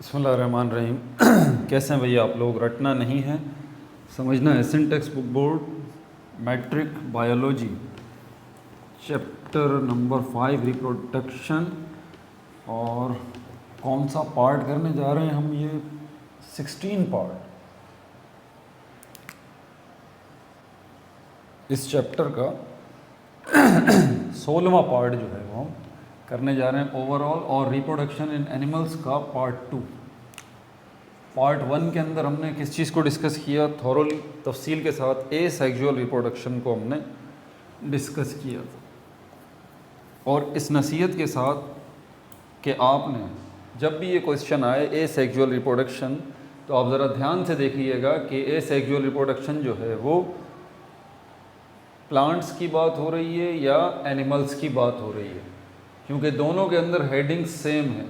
बिस्मिल्लाहिर्रहमानिर्रहीम। कैसे हैं भैया आप लोग? रटना नहीं है, समझना है। Syntax book board matric biology chapter number 5 reproduction. और कौन सा पार्ट करने जा रहे हैं हम? ये 16 पार्ट इस चैप्टर का 16वां पार्ट जो है वो हम करने जा रहे हैं ओवरऑल। और रिप्रोडक्शन इन एनिमल्स का पार्ट 2। पार्ट 1 के अंदर हमने किस चीज़ को डिस्कस किया? थॉरोली तफसील के साथ ए सेक्सुअल रिप्रोडक्शन को हमने डिस्कस किया था। और इस नसीहत के साथ कि आपने जब भी ये क्वेश्चन आए ए सेक्सुअल रिप्रोडक्शन, तो आप ज़रा ध्यान से देखिएगा कि ए सेक्सुअल रिप्रोडक्शन जो है वो प्लांट्स की बात हो रही है या एनिमल्स की बात हो रही है, क्योंकि दोनों के अंदर हेडिंग सेम है।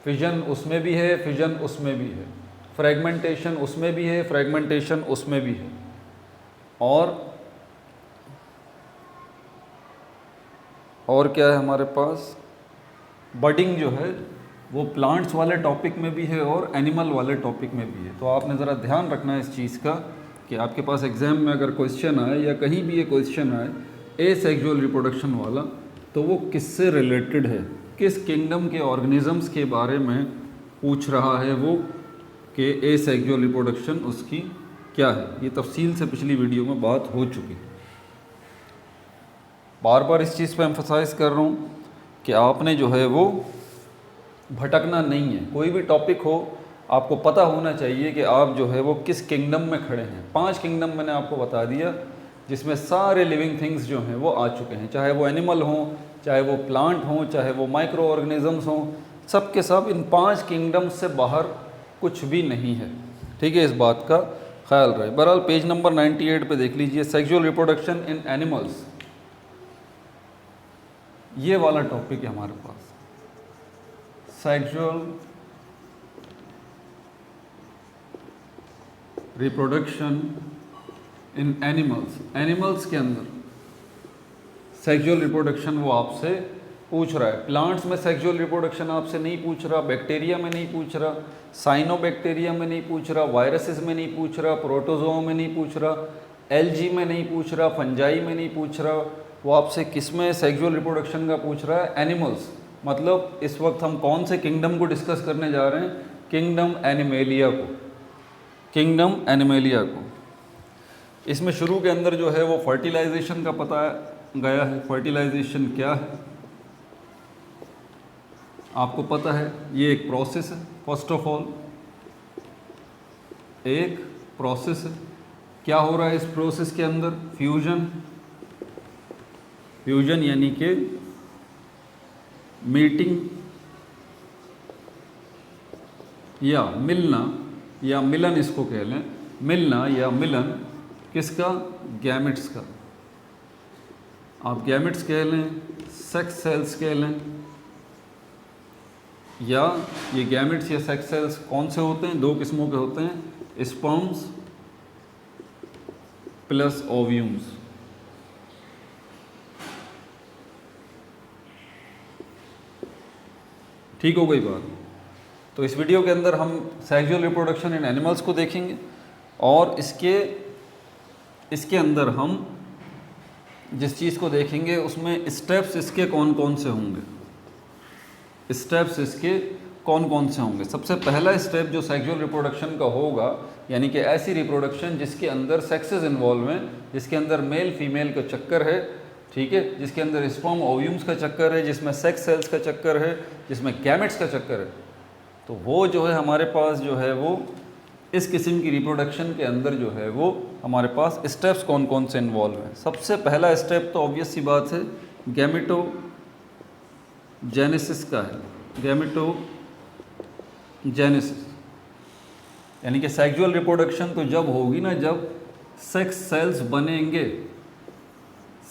फिजन उसमें भी है, फिजन उसमें भी है, फ्रेगमेंटेशन उसमें भी है, फ्रेगमेंटेशन उसमें भी है। और क्या है हमारे पास? बडिंग जो है वो प्लांट्स वाले टॉपिक में भी है और एनिमल वाले टॉपिक में भी है। तो आपने ज़रा ध्यान रखना है इस चीज़ का कि आपके पास एग्ज़ाम में अगर क्वेश्चन आए या कहीं भी ये क्वेश्चन आए ए सेक्सुअल रिप्रोडक्शन वाला, तो वो किससे रिलेटेड है, किस किंगडम के ऑर्गेनिजम्स के बारे में पूछ रहा है वो, कि ए सेक्सुअल रिप्रोडक्शन उसकी क्या है। ये तफसील से पिछली वीडियो में बात हो चुकी। बार बार इस चीज़ पे एम्फसाइज कर रहा हूँ कि आपने जो है वो भटकना नहीं है। कोई भी टॉपिक हो आपको पता होना चाहिए कि आप जो है वो किस किंगडम में खड़े हैं। 5 किंगडम मैंने आपको बता दिया जिसमें सारे लिविंग थिंग्स जो हैं वो आ चुके हैं, चाहे वो एनिमल हों, चाहे वो प्लांट हों, चाहे वो माइक्रो ऑर्गेनिजम्स हों, सब के सब इन 5 किंगडम से बाहर कुछ भी नहीं है। ठीक है, इस बात का ख्याल रहे। बहरहाल पेज नंबर 98 पे देख लीजिए, सेक्सुअल रिप्रोडक्शन इन एनिमल्स, ये वाला टॉपिक है हमारे पास। Sexual reproduction in animals, animals के अंदर सेक्सुअल रिप्रोडक्शन वो आपसे पूछ रहा है। प्लांट्स में सेक्सुअल रिप्रोडक्शन आपसे नहीं पूछ रहा, बैक्टीरिया में नहीं पूछ रहा, साइनोबैक्टीरिया में नहीं पूछ रहा, वायरसेस में नहीं पूछ रहा, प्रोटोजोआ में नहीं पूछ रहा, एलजी में नहीं पूछ रहा, फंजाई में नहीं पूछ रहा। वो आपसे किस में सेक्सुअल रिप्रोडक्शन का पूछ रहा है? एनिमल्स। मतलब इस वक्त हम कौन से किंगडम को डिस्कस करने जा रहे हैं? किंगडम एनिमेलिया को, किंगडम एनिमेलिया को। इसमें शुरू के अंदर जो है वो फर्टिलाइजेशन का पता गया है। फर्टिलाइजेशन क्या है आपको पता है, ये एक प्रोसेस है। फर्स्ट ऑफ ऑल एक प्रोसेस है। क्या हो रहा है इस प्रोसेस के अंदर? फ्यूजन। फ्यूजन यानी कि मीटिंग या मिलना या मिलन, इसको कह लें मिलना या मिलन। किसका? गैमेट्स का। आप गैमेट्स कह लें, सेक्स सेल्स कह लें, या ये गैमेट्स या सेक्स सेल्स कौन से होते हैं? 2 किस्मों के होते हैं, स्पर्म्स प्लस ओव्यूम्स। ठीक हो गई बात? तो इस वीडियो के अंदर हम सेक्सुअल रिप्रोडक्शन इन एनिमल्स को देखेंगे और इसके अंदर हम जिस चीज़ को देखेंगे उसमें स्टेप्स इसके कौन कौन से होंगे, स्टेप्स इसके कौन कौन से होंगे। सबसे पहला स्टेप जो सेक्सुअल रिप्रोडक्शन का होगा, यानी कि ऐसी रिप्रोडक्शन जिसके अंदर सेक्सेस इन्वॉल्व हैं, जिसके अंदर मेल फीमेल का चक्कर है, ठीक है, जिसके अंदर स्पर्म ओव्यूम्स का चक्कर है, जिसमें सेक्स सेल्स का चक्कर है, जिसमें गैमेट्स का चक्कर है, तो वो जो है हमारे पास जो है वो इस किस्म की रिप्रोडक्शन के अंदर जो है वो हमारे पास स्टेप्स कौन कौन से इन्वॉल्व हैं। सबसे पहला स्टेप तो ऑब्वियस सी बात है गैमेटोजेनेसिस का है। गैमेटोजेनेसिस यानी कि सेक्सुअल रिप्रोडक्शन तो जब होगी ना, जब सेक्स सेल्स बनेंगे,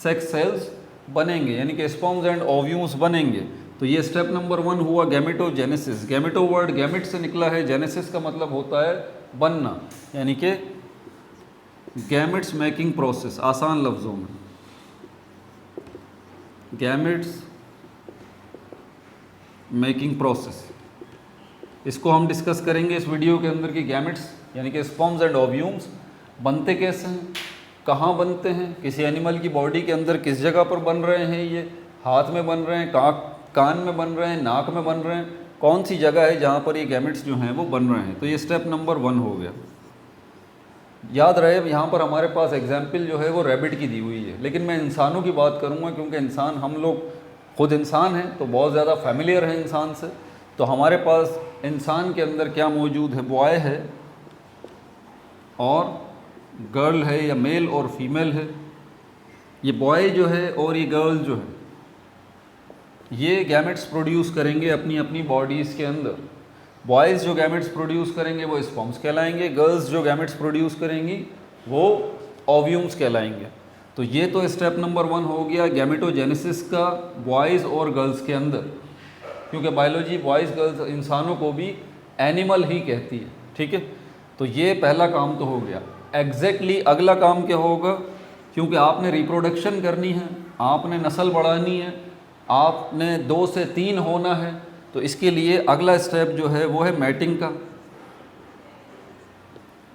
सेक्स सेल्स बनेंगे यानी कि स्पर्म्स एंड ओव्यूम्स बनेंगे। तो ये स्टेप नंबर 1 हुआ गैमेटोजेनेसिस। गैमेटो वर्ड गैमेट से निकला है, जेनेसिस का मतलब होता है बनना, यानी कि गैमेट्स मेकिंग प्रोसेस। आसान लफ्ज़ों में गैमेट्स मेकिंग प्रोसेस। इसको हम डिस्कस करेंगे इस वीडियो के अंदर कि गैमेट्स यानी कि स्पर्म्स एंड ओव्यूम्स बनते कैसे हैं, कहाँ बनते हैं, किसी एनिमल की बॉडी के अंदर किस जगह पर बन रहे हैं, ये हाथ में बन रहे हैं, कान में बन रहे हैं, नाक में बन रहे हैं, कौन सी जगह है जहाँ पर ये गैमेट्स जो हैं वो बन रहे हैं। तो ये स्टेप नंबर 1 हो गया। याद रहे यहाँ पर हमारे पास एग्जाम्पल जो है वो रैबिट की दी हुई है, लेकिन मैं इंसानों की बात करूँगा क्योंकि इंसान, हम लोग खुद इंसान हैं तो बहुत ज़्यादा फैमिलियर है इंसान से। तो हमारे पास इंसान के अंदर क्या मौजूद है, बॉय है और गर्ल है, या मेल और फीमेल है। ये बॉय जो है और ये गर्ल जो है ये गैमेट्स प्रोड्यूस करेंगे अपनी अपनी बॉडीज़ के अंदर। बॉयज़ जो गैमेट्स प्रोड्यूस करेंगे वो स्पर्म्स कहलाएंगे, गर्ल्स जो गैमेट्स प्रोड्यूस करेंगी वो ओव्यूम्स कहलाएंगे। तो ये तो स्टेप नंबर 1 हो गया गैमेटोजेनेसिस का बॉयज़ और गर्ल्स के अंदर, क्योंकि बायोलॉजी बॉयज़ गर्ल्स इंसानों को भी एनिमल ही कहती है, ठीक है। तो ये पहला काम तो हो गया। एग्जैक्टली अगला काम क्या होगा, क्योंकि आपने रिप्रोडक्शन करनी है, आपने नस्ल बढ़ानी है, आपने 2 से 3 होना है, तो इसके लिए अगला स्टेप जो है वो है मैटिंग का।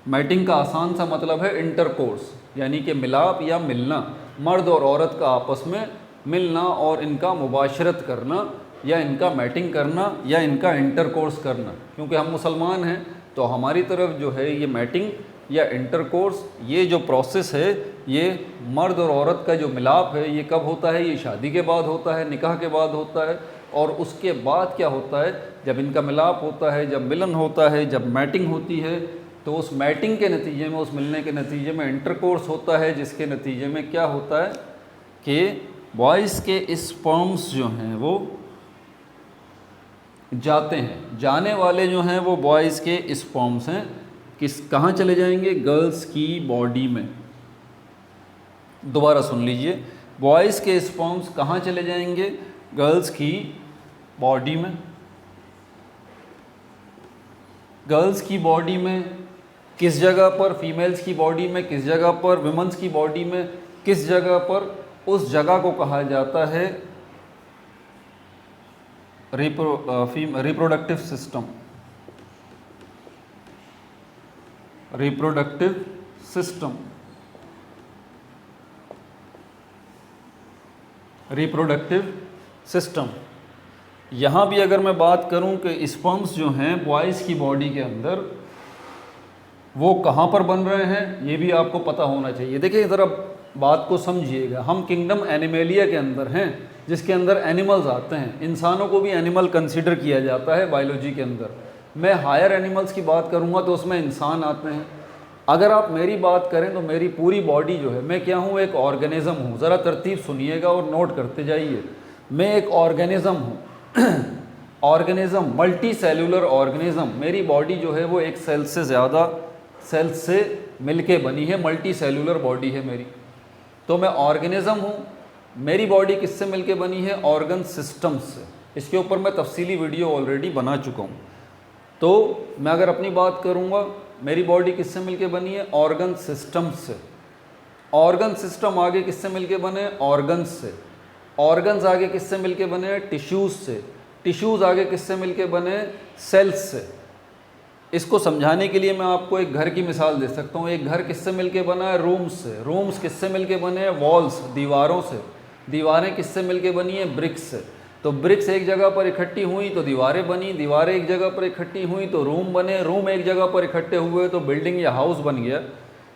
मैटिंग का आसान सा मतलब है इंटरकोर्स, यानी कि मिलाप या मिलना, मर्द और औरत का आपस में मिलना और इनका मुबाशरत करना या इनका मैटिंग करना या इनका इंटरकोर्स करना। क्योंकि हम मुसलमान हैं तो हमारी तरफ जो है ये मैटिंग या इंटरकोर्स, ये जो प्रोसेस है, ये मर्द और औरत का जो मिलाप है ये कब होता है, ये शादी के बाद होता है, निकाह के बाद होता है। और उसके बाद क्या होता है, जब इनका मिलाप होता है, जब मिलन होता है, जब मैटिंग होती है, तो उस मैटिंग के नतीजे में, उस मिलने के नतीजे में इंटरकोर्स होता है, जिसके नतीजे में क्या होता है कि बॉयज़ के स्पर्म्स जो हैं वो जाते हैं, जाने वाले जो हैं वो बॉयज़ के स्पर्म्स हैं, कहाँ चले जाएंगे, गर्ल्स की बॉडी में। दोबारा सुन लीजिए, बॉयज़ के स्पर्म्स कहाँ चले जाएंगे, गर्ल्स की बॉडी में। गर्ल्स की बॉडी में किस जगह पर, फीमेल्स की बॉडी में किस जगह पर, विमेंस की बॉडी में किस जगह पर, उस जगह को कहा जाता है reproductive system. Reproductive system, reproductive system. यहाँ भी अगर मैं बात करूँ कि स्पर्म्स जो हैं बॉयज़ की बॉडी के अंदर वो कहाँ पर बन रहे हैं, ये भी आपको पता होना चाहिए। देखिए ज़रा बात को समझिएगा, हम किंगडम एनिमेलिया के अंदर हैं, जिसके अंदर एनिमल्स आते हैं। इंसानों को भी एनिमल कंसीडर किया जाता है बायोलॉजी के अंदर। मैं हायर एनिमल्स की बात करूँगा तो उसमें इंसान आते हैं। अगर आप मेरी बात करें तो मेरी पूरी बॉडी जो है, मैं क्या हूँ, एक ऑर्गेनिज़म हूँ। ज़रा तरतीब सुनिएगा और नोट करते जाइए। मैं एक ऑर्गेनिज़म हूँ ऑर्गेनिज़म, मल्टी सेलुलर ऑर्गेनिज़म। मेरी बॉडी जो है वो एक सेल से ज़्यादा सेल्स से मिलके बनी है, मल्टी सेलुलर बॉडी है मेरी। तो मैं ऑर्गेनिज़म हूँ। मेरी बॉडी किससे मिलके बनी है, ऑर्गन सिस्टम से। इसके ऊपर मैं तफसीली वीडियो ऑलरेडी बना चुका हूँ। तो मैं अगर अपनी बात करूँगा, मेरी बॉडी किससे मिलके बनी है, ऑर्गन सिस्टम से। ऑर्गन सिस्टम आगे किससे मिलके बने, ऑर्गन्स से। ऑर्गन्स आगे किससे मिलके बने, टिश्यूज़ से। टिश्यूज़ आगे किससे मिलके बने, सेल्स से। इसको समझाने के लिए मैं आपको एक घर की मिसाल दे सकता हूँ। एक घर किससे मिलके बना है, रूम्स से। रूम्स किससे मिलके बने हैं, वॉल्स, दीवारों से। दीवारें किससे मिलके बनी है, ब्रिक्स से। तो ब्रिक्स एक जगह पर इकट्ठी हुई तो दीवारें बनी, दीवारें एक जगह पर इकट्ठी हुई तो रूम बने, रूम एक जगह पर इकट्ठे हुए तो बिल्डिंग या हाउस बन गया।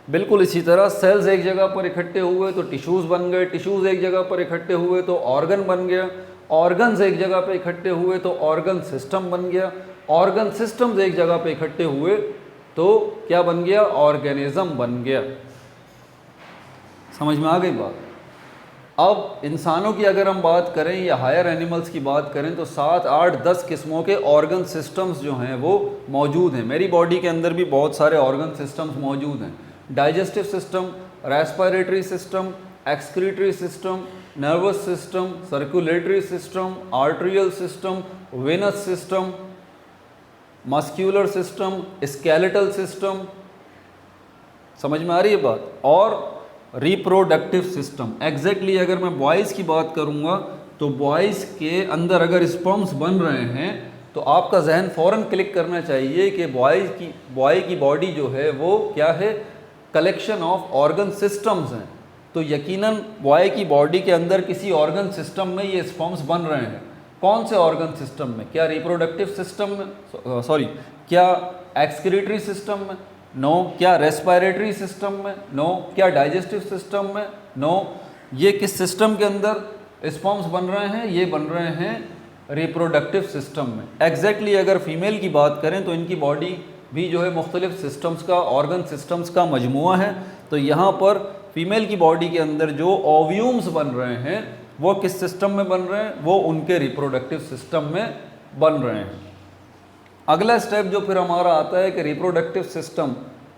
बिल्कुल इसी तरह सेल्स एक जगह पर इकट्ठे हुए तो टिश्यूज़ बन गए, टिश्यूज़ एक जगह पर इकट्ठे हुए तो ऑर्गन बन गया, ऑर्गन्स एक जगह पर इकट्ठे हुए तो ऑर्गन सिस्टम बन गया, ऑर्गन सिस्टम्स एक जगह पे इकट्ठे हुए तो क्या बन गया, ऑर्गेनिज्म बन गया। समझ में आ गई बात। अब इंसानों की अगर हम बात करें या हायर एनिमल्स की बात करें तो 7, 8, 10 किस्मों के ऑर्गन सिस्टम्स जो हैं वो मौजूद हैं। मेरी बॉडी के अंदर भी बहुत सारे ऑर्गन सिस्टम्स मौजूद हैं। Digestive system, respiratory system, excretory system, nervous system, circulatory system, arterial system, venous system, muscular system, skeletal system. समझ में आ रही है बात। और रिप्रोडक्टिव सिस्टम। एग्जैक्टली अगर मैं बॉयज़ की बात करूंगा तो बॉयज़ के अंदर अगर स्पर्म्स बन रहे हैं तो आपका जहन फ़ौरन क्लिक करना चाहिए कि बॉय की बॉडी जो है वो क्या है, कलेक्शन ऑफ ऑर्गन सिस्टम्स हैं। तो यकीनन बॉय की बॉडी के अंदर किसी ऑर्गन सिस्टम में ये स्पर्म्स बन रहे हैं। कौन से ऑर्गन सिस्टम में? क्या रिप्रोडक्टिव सिस्टम में, सॉरी, क्या एक्सक्रीटरी सिस्टम में? नो। क्या रेस्पिरेटरी सिस्टम में? नो। क्या डाइजेस्टिव सिस्टम में? नो। ये किस सिस्टम के अंदर स्पर्म्स बन रहे हैं? ये बन रहे हैं रिप्रोडक्टिव सिस्टम में। एग्जैक्टली अगर फीमेल की बात करें तो इनकी बॉडी भी जो है मुख्तलिफ सिस्टम्स का, ऑर्गन सिस्टम्स का मजमुआ है। तो यहाँ पर फीमेल की बॉडी के अंदर जो ओव्यूम्स बन रहे हैं वो किस सिस्टम में बन रहे हैं? वो उनके रिप्रोडक्टिव सिस्टम में बन रहे हैं। अगला स्टेप जो फिर हमारा आता है कि रिप्रोडक्टिव सिस्टम,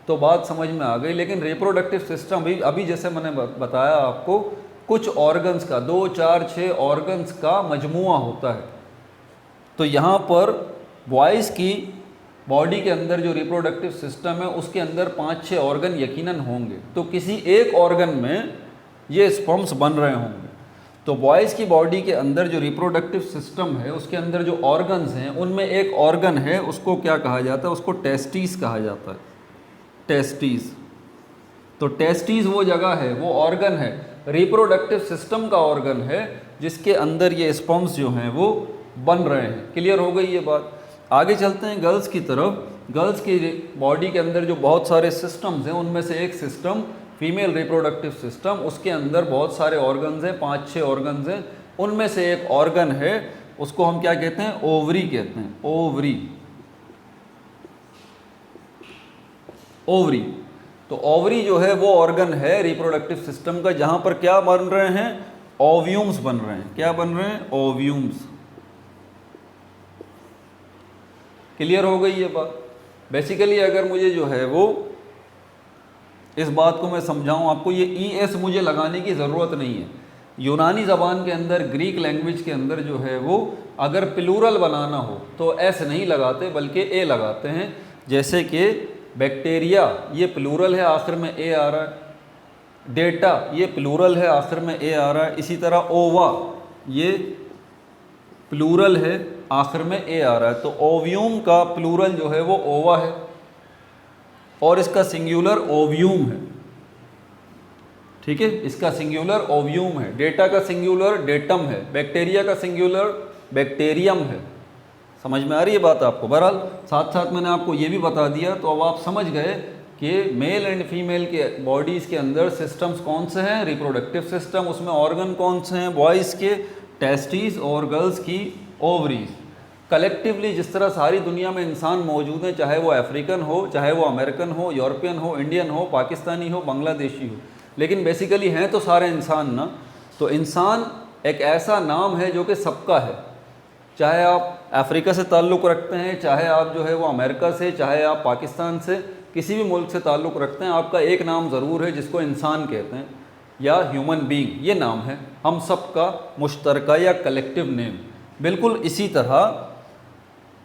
तो बात समझ में आ गई, लेकिन रिप्रोडक्टिव सिस्टम भी अभी जैसे मैंने बताया आपको, कुछ ऑर्गन्स का, 2, 4, 6 ऑर्गन्स का मजमुआ होता है। तो यहाँ पर बॉयज़ की बॉडी के अंदर जो रिप्रोडक्टिव सिस्टम है उसके अंदर 5-6 ऑर्गन यकीनन होंगे। तो किसी एक ऑर्गन में ये स्पर्म्स बन रहे होंगे। तो बॉयज़ की बॉडी के अंदर जो रिप्रोडक्टिव सिस्टम है उसके अंदर जो ऑर्गन्स हैं उनमें एक ऑर्गन है, उसको क्या कहा जाता है? उसको टेस्टिस कहा जाता है। टेस्टिस। तो टेस्टिस वो जगह है, वो ऑर्गन है, रिप्रोडक्टिव सिस्टम का ऑर्गन है जिसके अंदर ये स्पर्म्स जो हैं वो बन रहे हैं। क्लियर हो गई ये बात? आगे चलते हैं गर्ल्स की तरफ। गर्ल्स की बॉडी के अंदर जो बहुत सारे सिस्टम्स हैं उनमें से एक सिस्टम फीमेल रिप्रोडक्टिव सिस्टम, उसके अंदर बहुत सारे ऑर्गन्स हैं, 5-6 ऑर्गन्स हैं। उनमें से एक ऑर्गन है, उसको हम क्या कहते हैं? ओवरी कहते हैं। ओवरी। ओवरी। तो ओवरी जो है वो ऑर्गन है रिप्रोडक्टिव सिस्टम का जहां पर क्या बन रहे हैं? ओव्यूम्स बन रहे हैं। क्या बन रहे हैं? ओव्यूम्स। क्लियर हो गई ये बात? बेसिकली अगर मुझे जो है वो इस बात को मैं समझाऊं आपको, ये ES मुझे लगाने की ज़रूरत नहीं है। यूनानी ज़बान के अंदर, ग्रीक लैंग्वेज के अंदर जो है वो अगर प्लूरल बनाना हो तो S नहीं लगाते बल्कि A लगाते हैं। जैसे कि बैक्टीरिया, ये प्लूरल है, आखिर में A आ रहा है। डेटा, ये प्लूरल है, आखिर में A आ रहा है। इसी तरह ओवा, ये प्लूरल है, आखिर में A आ रहा है। तो ओव्यूम का प्लूरल जो है वो ओवा है और इसका सिंगुलर ओव्यूम है। ठीक है, इसका सिंगुलर ओव्यूम है। डेटा का सिंगुलर डेटम है। बैक्टीरिया का सिंगुलर बैक्टीरियम है। समझ में आ रही है बात आपको? बहरहाल साथ साथ मैंने आपको ये भी बता दिया, तो अब आप समझ गए कि मेल एंड फीमेल के बॉडीज़ के अंदर सिस्टम्स कौन से हैं, रिप्रोडक्टिव सिस्टम, उसमें ऑर्गन कौन से हैं, बॉयज़ के टेस्टिस और गर्ल्स की ओवरीज। कलेक्टिवली जिस तरह सारी दुनिया में इंसान मौजूद हैं, चाहे वो अफ्रीकन हो, चाहे वो अमेरिकन हो, यूरोपियन हो, इंडियन हो, पाकिस्तानी हो, बांग्लादेशी हो, लेकिन बेसिकली हैं तो सारे इंसान ना। तो इंसान एक ऐसा नाम है जो कि सबका है। चाहे आप अफ्रीका से ताल्लुक़ रखते हैं, चाहे आप जो है वो अमेरिका से, चाहे आप पाकिस्तान से, किसी भी मुल्क से ताल्लुक़ रखते हैं, आपका एक नाम ज़रूर है जिसको इंसान कहते हैं या ह्यूमन बीइंग, ये नाम है हम सब का मुश्तरका या कलेक्टिव नेम। बिल्कुल इसी तरह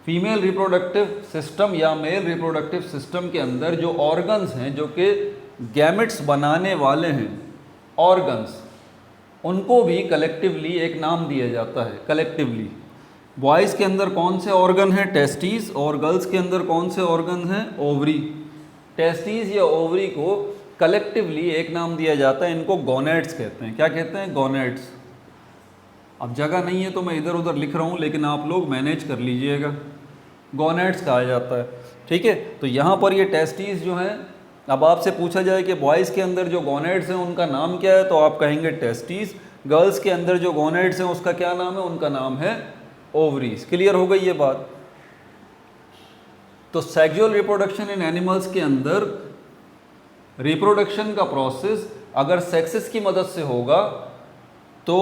फीमेल रिप्रोडक्टिव सिस्टम या मेल रिप्रोडक्टिव सिस्टम के अंदर जो ऑर्गन्स हैं, जो कि गैमेट्स बनाने वाले हैं, ऑर्गन्स, उनको भी कलेक्टिवली एक नाम दिया जाता है। कलेक्टिवली बॉयज़ के अंदर कौन से ऑर्गन हैं? टेस्टिस। और गर्ल्स के अंदर कौन से ऑर्गन हैं? ओवरी। टेस्टिस या ओवरी को कलेक्टिवली एक नाम दिया जाता है, इनको गोनेड्स कहते हैं। क्या कहते हैं? गोनेड्स। अब जगह नहीं है तो मैं इधर उधर लिख रहा हूँ, लेकिन आप लोग मैनेज कर लीजिएगा। गोनेड्स कहा जाता है। ठीक है, तो यहाँ पर ये टेस्टिस जो हैं, अब आपसे पूछा जाए कि बॉयज़ के अंदर जो गोनेड्स हैं उनका नाम क्या है, तो आप कहेंगे टेस्टिस। गर्ल्स के अंदर जो गोनेड्स हैं उसका क्या नाम है? उनका नाम है ओवरीज। क्लियर हो गई ये बात? तो सेक्सुअल रिप्रोडक्शन इन एनिमल्स के अंदर रिप्रोडक्शन का प्रोसेस अगर सेक्सेस की मदद से होगा तो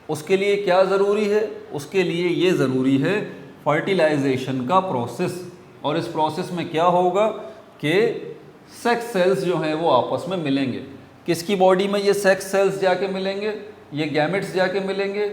उसके लिए क्या ज़रूरी है? उसके लिए ये ज़रूरी है फर्टिलाइजेशन का प्रोसेस। और इस प्रोसेस में क्या होगा कि सेक्स सेल्स जो हैं वो आपस में मिलेंगे। किसकी बॉडी में ये सेक्स सेल्स जाके मिलेंगे? ये गैमेट्स जाके मिलेंगे,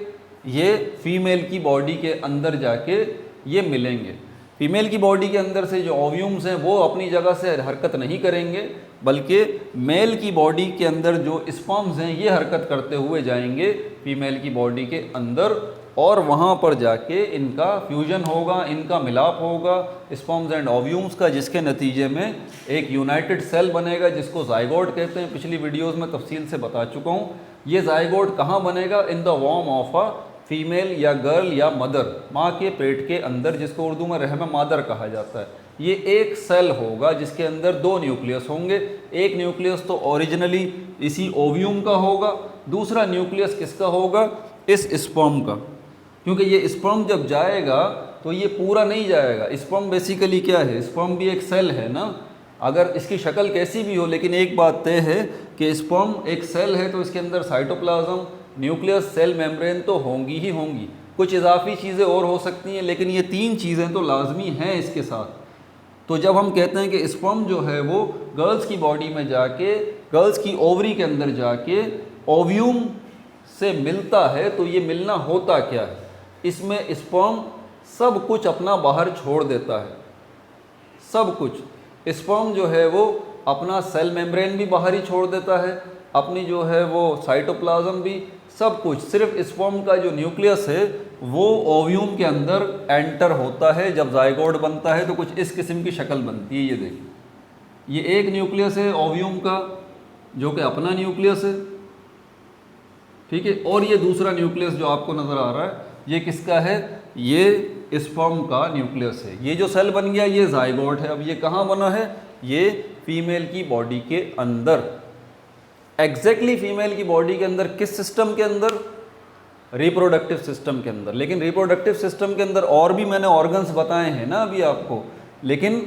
ये फीमेल की बॉडी के अंदर जाके ये मिलेंगे। फीमेल की बॉडी के अंदर से जो ओव्यूम्स हैं वो अपनी जगह से हरकत नहीं करेंगे, बल्कि मेल की बॉडी के अंदर जो स्पर्म्स हैं ये हरकत करते हुए जाएंगे फीमेल की बॉडी के अंदर, और वहाँ पर जाके इनका फ्यूजन होगा, इनका मिलाप होगा स्पर्म्स एंड ओव्यूम्स का, जिसके नतीजे में एक यूनाइटेड सेल बनेगा जिसको जाइगोट कहते हैं। पिछली वीडियोस में तफसील से बता चुका हूँ। ये जाइगोट कहाँ बनेगा? इन द वॉर्म ऑफ अ फीमेल या गर्ल या मदर, माँ के पेट के अंदर, जिसको उर्दू में रहम मादर कहा जाता है। ये एक सेल होगा जिसके अंदर दो न्यूक्लियस होंगे। एक न्यूक्लियस तो ओरिजिनली इसी ओव्यूम का होगा, दूसरा न्यूक्लियस किसका होगा? इस स्पर्म का। क्योंकि ये स्पर्म जब जाएगा तो ये पूरा नहीं जाएगा। स्पर्म बेसिकली क्या है? स्पर्म भी एक सेल है ना, अगर इसकी शक्ल कैसी भी हो, लेकिन एक बात तय है कि स्पर्म एक सेल है तो इसके अंदर साइटोप्लाज्म, न्यूक्लियस, सेल मेम्ब्रेन तो होंगी ही होंगी। कुछ इजाफी चीज़ें और हो सकती हैं, लेकिन ये तीन चीज़ें तो लाजमी हैं इसके साथ। तो जब हम कहते हैं कि स्पर्म जो है वो गर्ल्स की बॉडी में जाके, गर्ल्स की ओवरी के अंदर जाके ओव्यूम से मिलता है, तो ये मिलना होता क्या है? इसमें स्पर्म सब कुछ अपना बाहर छोड़ देता है, सब कुछ। स्पर्म जो है वो अपना सेल मेम्ब्रेन भी बाहर ही छोड़ देता है, अपनी जो है वो साइटोप्लाज्म भी, सब कुछ। सिर्फ स्पर्म का जो न्यूक्लियस है वो ओव्यूम के अंदर एंटर होता है। जब जाइगोट बनता है तो कुछ इस किस्म की शक्ल बनती है। ये देखिए, ये एक न्यूक्लियस है ओव्यूम का जो कि अपना न्यूक्लियस है, ठीक है। और ये दूसरा न्यूक्लियस जो आपको नज़र आ रहा है, ये किसका है? ये स्पर्म का न्यूक्लियस है। ये जो सेल बन गया ये जाइगोट है। अब ये कहाँ बना है? ये फीमेल की बॉडी के अंदर। एग्जैक्टली फीमेल की बॉडी के अंदर, किस सिस्टम के अंदर? रिप्रोडक्टिव सिस्टम के अंदर। लेकिन रिप्रोडक्टिव सिस्टम के अंदर और भी मैंने ऑर्गन्स बताए हैं ना अभी आपको, लेकिन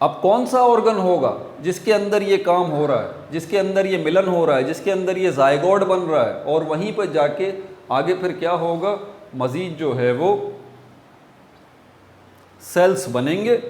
अब कौन सा ऑर्गन होगा जिसके अंदर ये काम हो रहा है, जिसके अंदर ये मिलन हो रहा है, जिसके अंदर ये जाइगोट बन रहा है, और वहीं पर जाके आगे फिर क्या होगा? मज़ीद जो है वो सेल्स बनेंगे,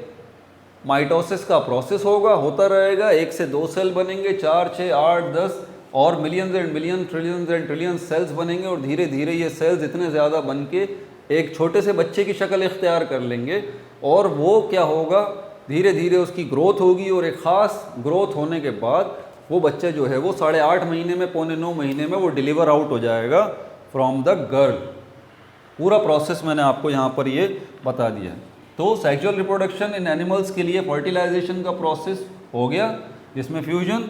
माइटोसिस का प्रोसेस होगा, होता रहेगा। 1 से 2 सेल बनेंगे, 4, 6, 8, 10 और millions and million, trillions and trillions cells बनेंगे। और धीरे धीरे ये सेल्स इतने ज़्यादा बन के एक छोटे से बच्चे की शक्ल इख्तियार कर लेंगे। और वो क्या होगा? धीरे धीरे उसकी ग्रोथ होगी, और एक ख़ास ग्रोथ होने के बाद वो बच्चा जो है वो 8.5 महीने में, 8.25 महीने में वो डिलीवर आउट हो जाएगा फ्रॉम द गर्ल। पूरा प्रोसेस मैंने आपको यहाँ पर ये बता दिया है। तो सेक्सुअल रिप्रोडक्शन इन एनिमल्स के लिए फर्टिलाइजेशन का प्रोसेस हो गया, जिसमें फ्यूजन।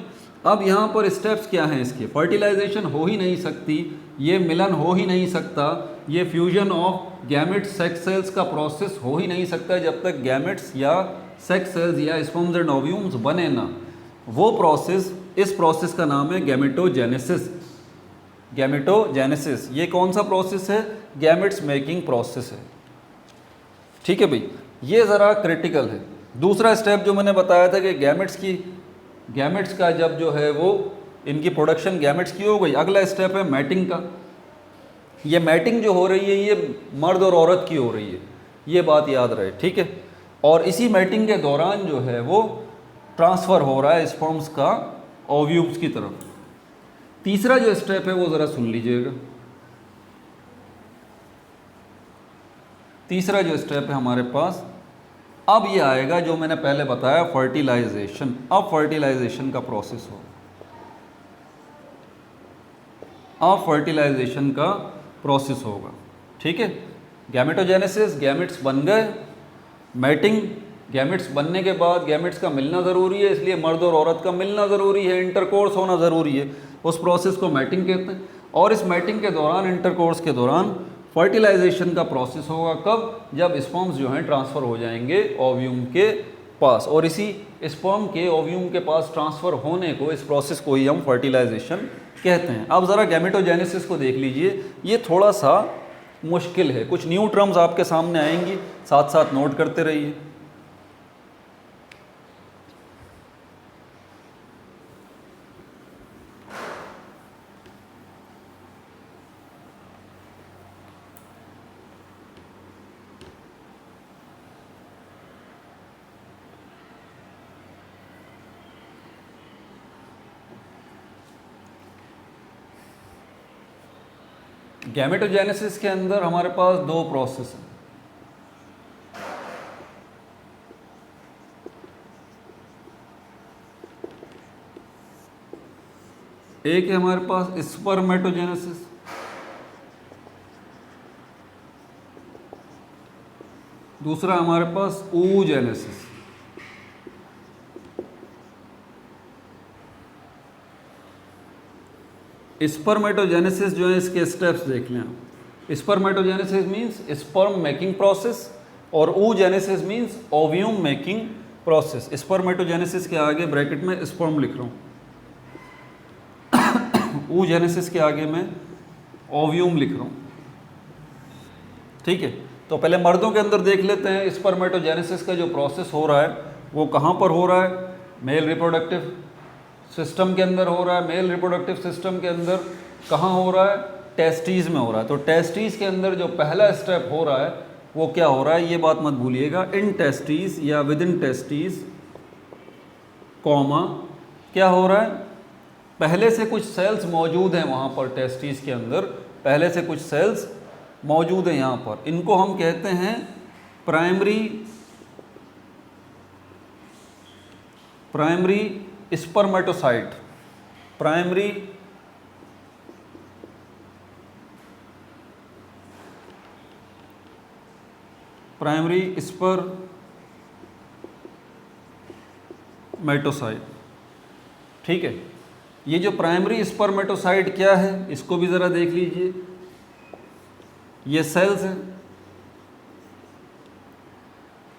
अब यहाँ पर स्टेप्स क्या हैं इसके? फर्टिलाइजेशन हो ही नहीं सकती, ये मिलन हो ही नहीं सकता, ये fusion of gametes sex cells का प्रोसेस हो ही नहीं सकता जब तक गैमेट्स या सेक्स सेल्स या स्पर्म्स एंड ओव्यूम्स बने ना। वो प्रोसेस, इस प्रोसेस का नाम है गैमेटोजेनेसिस। गैमेटोजेनेसिस ये कौन सा प्रोसेस है? गैमेट्स मेकिंग प्रोसेस है, ठीक है भाई। ये ज़रा क्रिटिकल है। दूसरा स्टेप जो मैंने बताया था कि गैमेट्स का जब जो है वो इनकी प्रोडक्शन गैमेट्स की हो गई, अगला स्टेप है मैटिंग का। ये मैटिंग जो हो रही है ये मर्द और औरत की हो रही है, ये बात याद रहे, ठीक है। और इसी मैटिंग के दौरान जो है वो ट्रांसफ़र हो रहा है स्पर्म्स का ओव्यूम्स की तरफ। तीसरा जो स्टेप है वो ज़रा सुन लीजिएगा। तीसरा जो स्टेप है हमारे पास, अब ये आएगा जो मैंने पहले बताया, फर्टिलाइजेशन। अब फर्टिलाइजेशन का प्रोसेस हो, अब फर्टिलाइजेशन का प्रोसेस होगा, ठीक है। गैमेटोजेनेसिस, गैमेट्स बन गए। मैटिंग, गैमेट्स बनने के बाद गैमेट्स का मिलना ज़रूरी है, इसलिए मर्द और औरत का मिलना ज़रूरी है, इंटरकोर्स होना ज़रूरी है। उस प्रोसेस को मैटिंग कहते हैं। और इस मैटिंग के दौरान, इंटरकोर्स के दौरान फर्टिलाइजेशन का प्रोसेस होगा। कब? जब स्पर्म्स जो हैं ट्रांसफ़र हो जाएंगे ओव्यूम के पास। और इसी स्पर्म के ओव्यूम के पास ट्रांसफ़र होने को, इस प्रोसेस को ही हम फर्टिलाइजेशन कहते हैं। अब ज़रा गैमेटोजेनेसिस को देख लीजिए, ये थोड़ा सा मुश्किल है। कुछ न्यू टर्म्स आपके सामने आएंगी, साथ साथ नोट करते रहिए। गैमेटोजेनेसिस के अंदर हमारे पास दो प्रोसेस हैं। एक है हमारे पास स्पर्मेटोजेनेसिस, दूसरा हमारे पास oogenesis। स्पर्मेटोजेनेसिस जो है इसके स्टेप्स देख लें आप। Spermatogenesis means sperm making process और oogenesis means ovum making process. Spermatogenesis के आगे ब्रैकेट में स्पर्म लिख रहा हूँ, oogenesis के आगे मैं ओव्यूम लिख रहा हूँ, ठीक है। तो पहले मर्दों के अंदर देख लेते हैं स्पर्मेटोजेनेसिस का जो प्रोसेस हो रहा है वो कहाँ पर हो रहा है। मेल रिप्रोडक्टिव सिस्टम के अंदर हो रहा है। मेल रिप्रोडक्टिव सिस्टम के अंदर कहाँ हो रहा है, टेस्टीज में हो रहा है। तो टेस्टीज के अंदर जो पहला स्टेप हो रहा है वो क्या हो रहा है, ये बात मत भूलिएगा, इन टेस्टीज या विद इन टेस्टीज कॉमा क्या हो रहा है, पहले से कुछ सेल्स मौजूद हैं वहाँ पर टेस्टीज के अंदर, पहले से कुछ सेल्स मौजूद हैं यहाँ पर। इनको हम कहते हैं प्राइमरी स्पर्मेटोसाइट। प्राइमरी स्पर्मेटोसाइट, ठीक है। ये जो प्राइमरी स्पर्मेटोसाइट क्या है इसको भी ज़रा देख लीजिए। ये सेल्स हैं।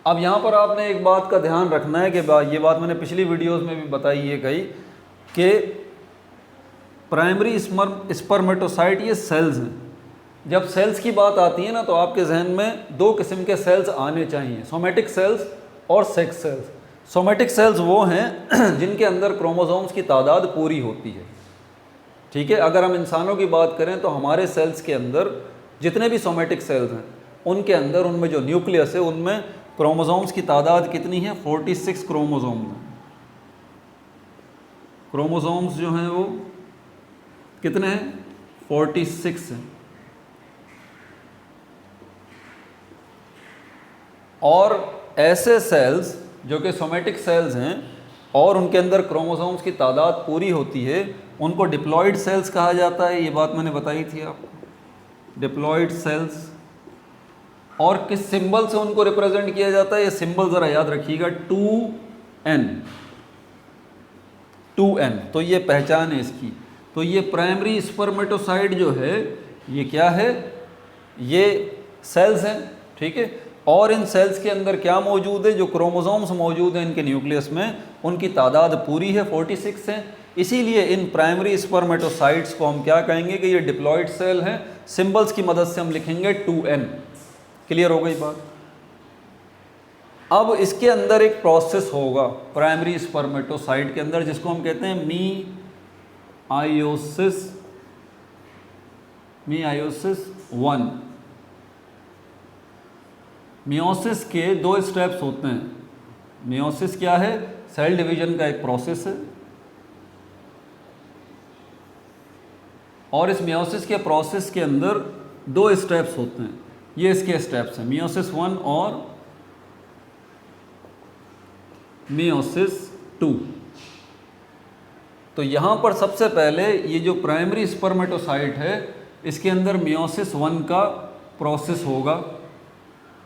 अब यहाँ पर आपने एक बात का ध्यान रखना है कि ये बात मैंने पिछली वीडियोस में भी बताई है कही कि प्राइमरी स्पर्मेटोसाइट ये सेल्स हैं। जब सेल्स की बात आती है ना तो आपके जहन में दो किस्म के सेल्स आने चाहिए, सोमेटिक सेल्स और सेक्स सेल्स। सोमेटिक सेल्स वो हैं जिनके अंदर क्रोमोसोम्स की तादाद पूरी होती है, ठीक है। अगर हम इंसानों की बात करें तो हमारे सेल्स के अंदर जितने भी सोमेटिक सेल्स हैं उनके अंदर, उनमें जो न्यूक्लियस है उनमें क्रोमोसोम्स की तादाद कितनी है, 46 क्रोमोसोम हैं। क्रोमोसोम्स जो हैं वो कितने हैं, 46 हैं। और ऐसे सेल्स जो कि सोमेटिक सेल्स हैं और उनके अंदर क्रोमोसोम्स की तादाद पूरी होती है उनको डिप्लॉइड सेल्स कहा जाता है। ये बात मैंने बताई थी आपको, डिप्लॉइड सेल्स। और किस सिंबल से उनको रिप्रेजेंट किया जाता है, ये सिंबल ज़रा याद रखिएगा, 2n। तो ये पहचान है इसकी। तो ये प्राइमरी स्पर्मेटोसाइट जो है ये क्या है, ये सेल्स हैं, ठीक है। और इन सेल्स के अंदर क्या मौजूद है, जो क्रोमोसोम्स मौजूद हैं इनके न्यूक्लियस में, उनकी तादाद पूरी है, 46 है। इसीलिए इन प्राइमरी स्पर्मेटोसाइट्स को हम क्या कहेंगे कि ये डिप्लॉइड सेल हैं। सिंबल्स की मदद से हम लिखेंगे 2n। क्लियर हो गई बात। अब इसके अंदर एक प्रोसेस होगा प्राइमरी स्पर्मेटोसाइट के अंदर जिसको हम कहते हैं मियोसिस 1। मियोसिस के 2 स्टेप्स होते हैं। मियोसिस क्या है, सेल डिवीजन का एक प्रोसेस है। और इस मियोसिस के प्रोसेस के अंदर 2 स्टेप्स होते हैं। ये इसके स्टेप्स हैं, मियोसिस 1 और मियोसिस 2। तो यहाँ पर सबसे पहले ये जो प्राइमरी स्पर्मेटोसाइट है इसके अंदर मियोसिस 1 का प्रोसेस होगा।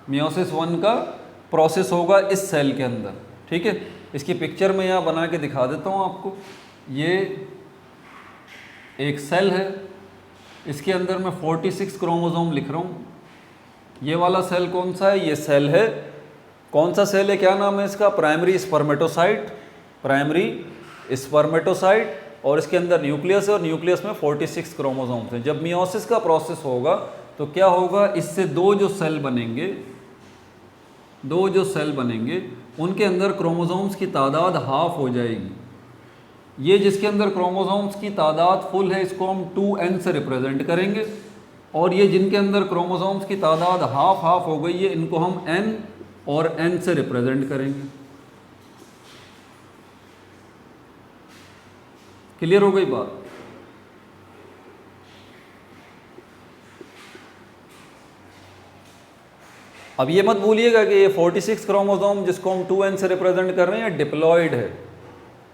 मियोसिस 1 का प्रोसेस होगा इस सेल के अंदर, ठीक है। इसकी पिक्चर मैं यहाँ बना के दिखा देता हूँ आपको। ये एक सेल है, इसके अंदर मैं 46 क्रोमोसोम लिख रहा हूँ। ये वाला सेल कौन सा है, ये सेल है, कौन सा सेल है, क्या नाम है इसका, प्राइमरी स्पर्मेटोसाइट। प्राइमरी स्पर्मेटोसाइट और इसके अंदर न्यूक्लियस है और न्यूक्लियस में 46 क्रोमोसोम्स हैं। जब मियोसिस का प्रोसेस होगा तो क्या होगा, इससे दो जो सेल बनेंगे उनके अंदर क्रोमोसोम्स की तादाद हाफ हो जाएगी। ये जिसके अंदर क्रोमोसोम्स की तादाद फुल है इसको हम 2n से रिप्रेजेंट करेंगे। और ये जिनके अंदर क्रोमोसोम्स की तादाद हाफ हो गई है इनको हम n और n से रिप्रेजेंट करेंगे। क्लियर हो गई बात। अब ये मत भूलिएगा कि ये 46 क्रोमोसोम जिसको हम 2n से रिप्रेजेंट कर रहे हैं डिप्लॉयड है,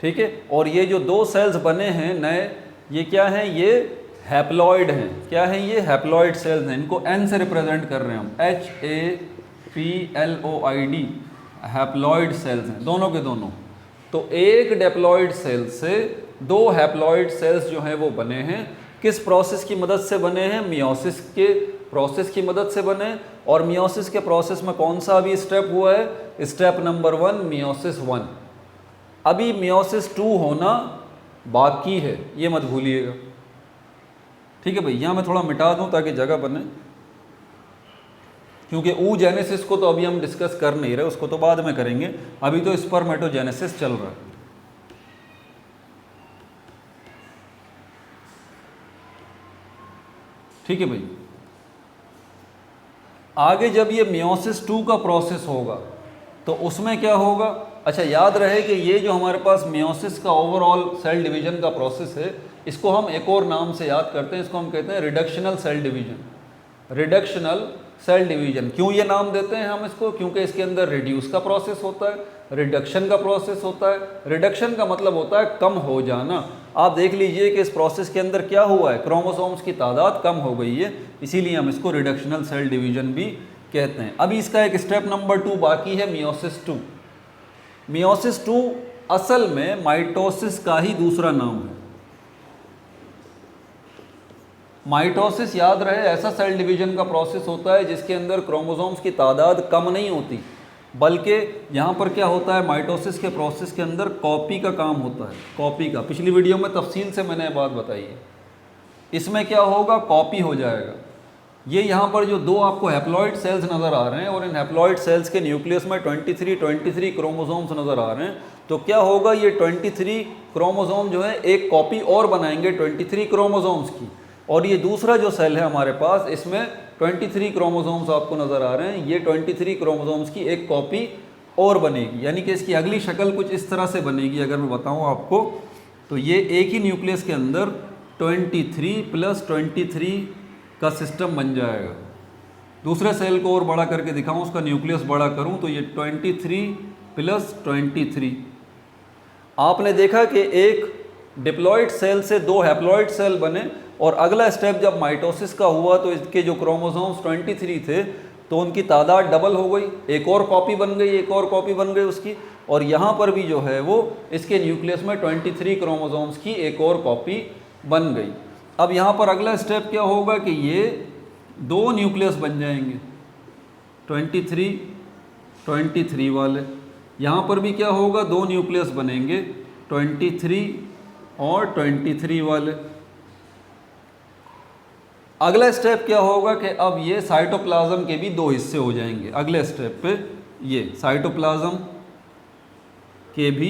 ठीक है। और ये जो 2 सेल्स बने हैं नए, ये क्या हैं, ये हैप्लॉयड हैं। क्या हैं ये, हैप्लॉयड सेल्स हैं। इनको n से रिप्रेजेंट कर रहे हैं हम, PLOID हैप्लॉइड सेल्स हैं, दोनों के दोनों। तो एक डेप्लॉइड सेल से दो हैप्लॉइड सेल्स जो हैं वो बने हैं। किस प्रोसेस की मदद से बने हैं? मियोसिस के प्रोसेस की मदद से बने। और मियोसिस के प्रोसेस में कौन सा अभी स्टेप हुआ है? Step number 1, meiosis 1। अभी मियोसिस 2 होना बाकी है, ये मत भूलिएगा। ठीक है भाई, यहाँ मैं थोड़ा मिटा दूँ ताकि जगह बने, क्योंकि oogenesis को तो अभी हम डिस्कस कर नहीं रहे, उसको तो बाद में करेंगे। अभी तो स्पर्मेटोजेनेसिस चल रहा है। ठीक है भाई, आगे जब ये मियोसिस 2 का प्रोसेस होगा तो उसमें क्या होगा? अच्छा, याद रहे कि ये जो हमारे पास मियोसिस का ओवरऑल सेल डिवीजन का प्रोसेस है, इसको हम एक और नाम से याद करते हैं, इसको हम कहते हैं reductional cell division. Reductional cell division, क्यों ये नाम देते हैं हम इसको? क्योंकि इसके अंदर रिड्यूस का प्रोसेस होता है, रिडक्शन का प्रोसेस होता है। रिडक्शन का मतलब होता है कम हो जाना। आप देख लीजिए कि इस प्रोसेस के अंदर क्या हुआ है, क्रोमोसोम्स की तादाद कम हो गई है, इसीलिए हम इसको रिडक्शनल सेल डिवीजन भी कहते हैं। अभी इसका एक स्टेप नंबर 2 बाकी है, मियोसिस 2। मियोसिस 2 असल में माइटोसिस का ही दूसरा नाम है। माइटोसिस, याद रहे, ऐसा सेल डिवीजन का प्रोसेस होता है जिसके अंदर क्रोमोसोम्स की तादाद कम नहीं होती, बल्कि यहाँ पर क्या होता है, माइटोसिस के प्रोसेस के अंदर कॉपी का काम होता है। कॉपी का, पिछली वीडियो में तफसील से मैंने बात बताई है। इसमें क्या होगा? कॉपी हो जाएगा। ये यहाँ पर जो दो आपको हैप्लॉइड सेल्स नज़र आ रहे हैं और इन हैप्लॉइड सेल्स के न्यूक्लियस में 23 क्रोमोसोम्स नज़र आ रहे हैं, तो क्या होगा? ये 23 क्रोमोसोम जो है एक कॉपी और बनाएंगे 23 क्रोमोसोम्स की। और ये दूसरा जो सेल है हमारे पास, इसमें 23 क्रोमोसोम्स आपको नज़र आ रहे हैं, ये 23 क्रोमोसोम्स की एक कॉपी और बनेगी। यानी कि इसकी अगली शक्ल कुछ इस तरह से बनेगी। अगर मैं बताऊँ आपको, तो ये एक ही न्यूक्लियस के अंदर 23 + 23 का सिस्टम बन जाएगा। दूसरे सेल को और बड़ा करके दिखाऊं, उसका न्यूक्लियस बड़ा करूं, तो ये 23 + 23। आपने देखा कि एक डिप्लॉइड सेल से दो हैप्लॉइड सेल बने, और अगला स्टेप जब माइटोसिस का हुआ तो इसके जो क्रोमोसोम्स 23 थे तो उनकी तादाद डबल हो गई, एक और कॉपी बन गई, एक और कॉपी बन गई उसकी। और यहाँ पर भी जो है वो इसके न्यूक्लियस में 23 क्रोमोसोम्स की एक और कॉपी बन गई। अब यहाँ पर अगला स्टेप क्या होगा कि ये दो न्यूक्लियस बन जाएंगे 23 वाले। यहाँ पर भी क्या होगा? दो न्यूक्लियस बनेंगे 23 और 23 वाले। अगला स्टेप क्या होगा कि अब ये साइटोप्लाज्म के भी दो हिस्से हो जाएंगे। अगले स्टेप पे ये साइटोप्लाज्म के भी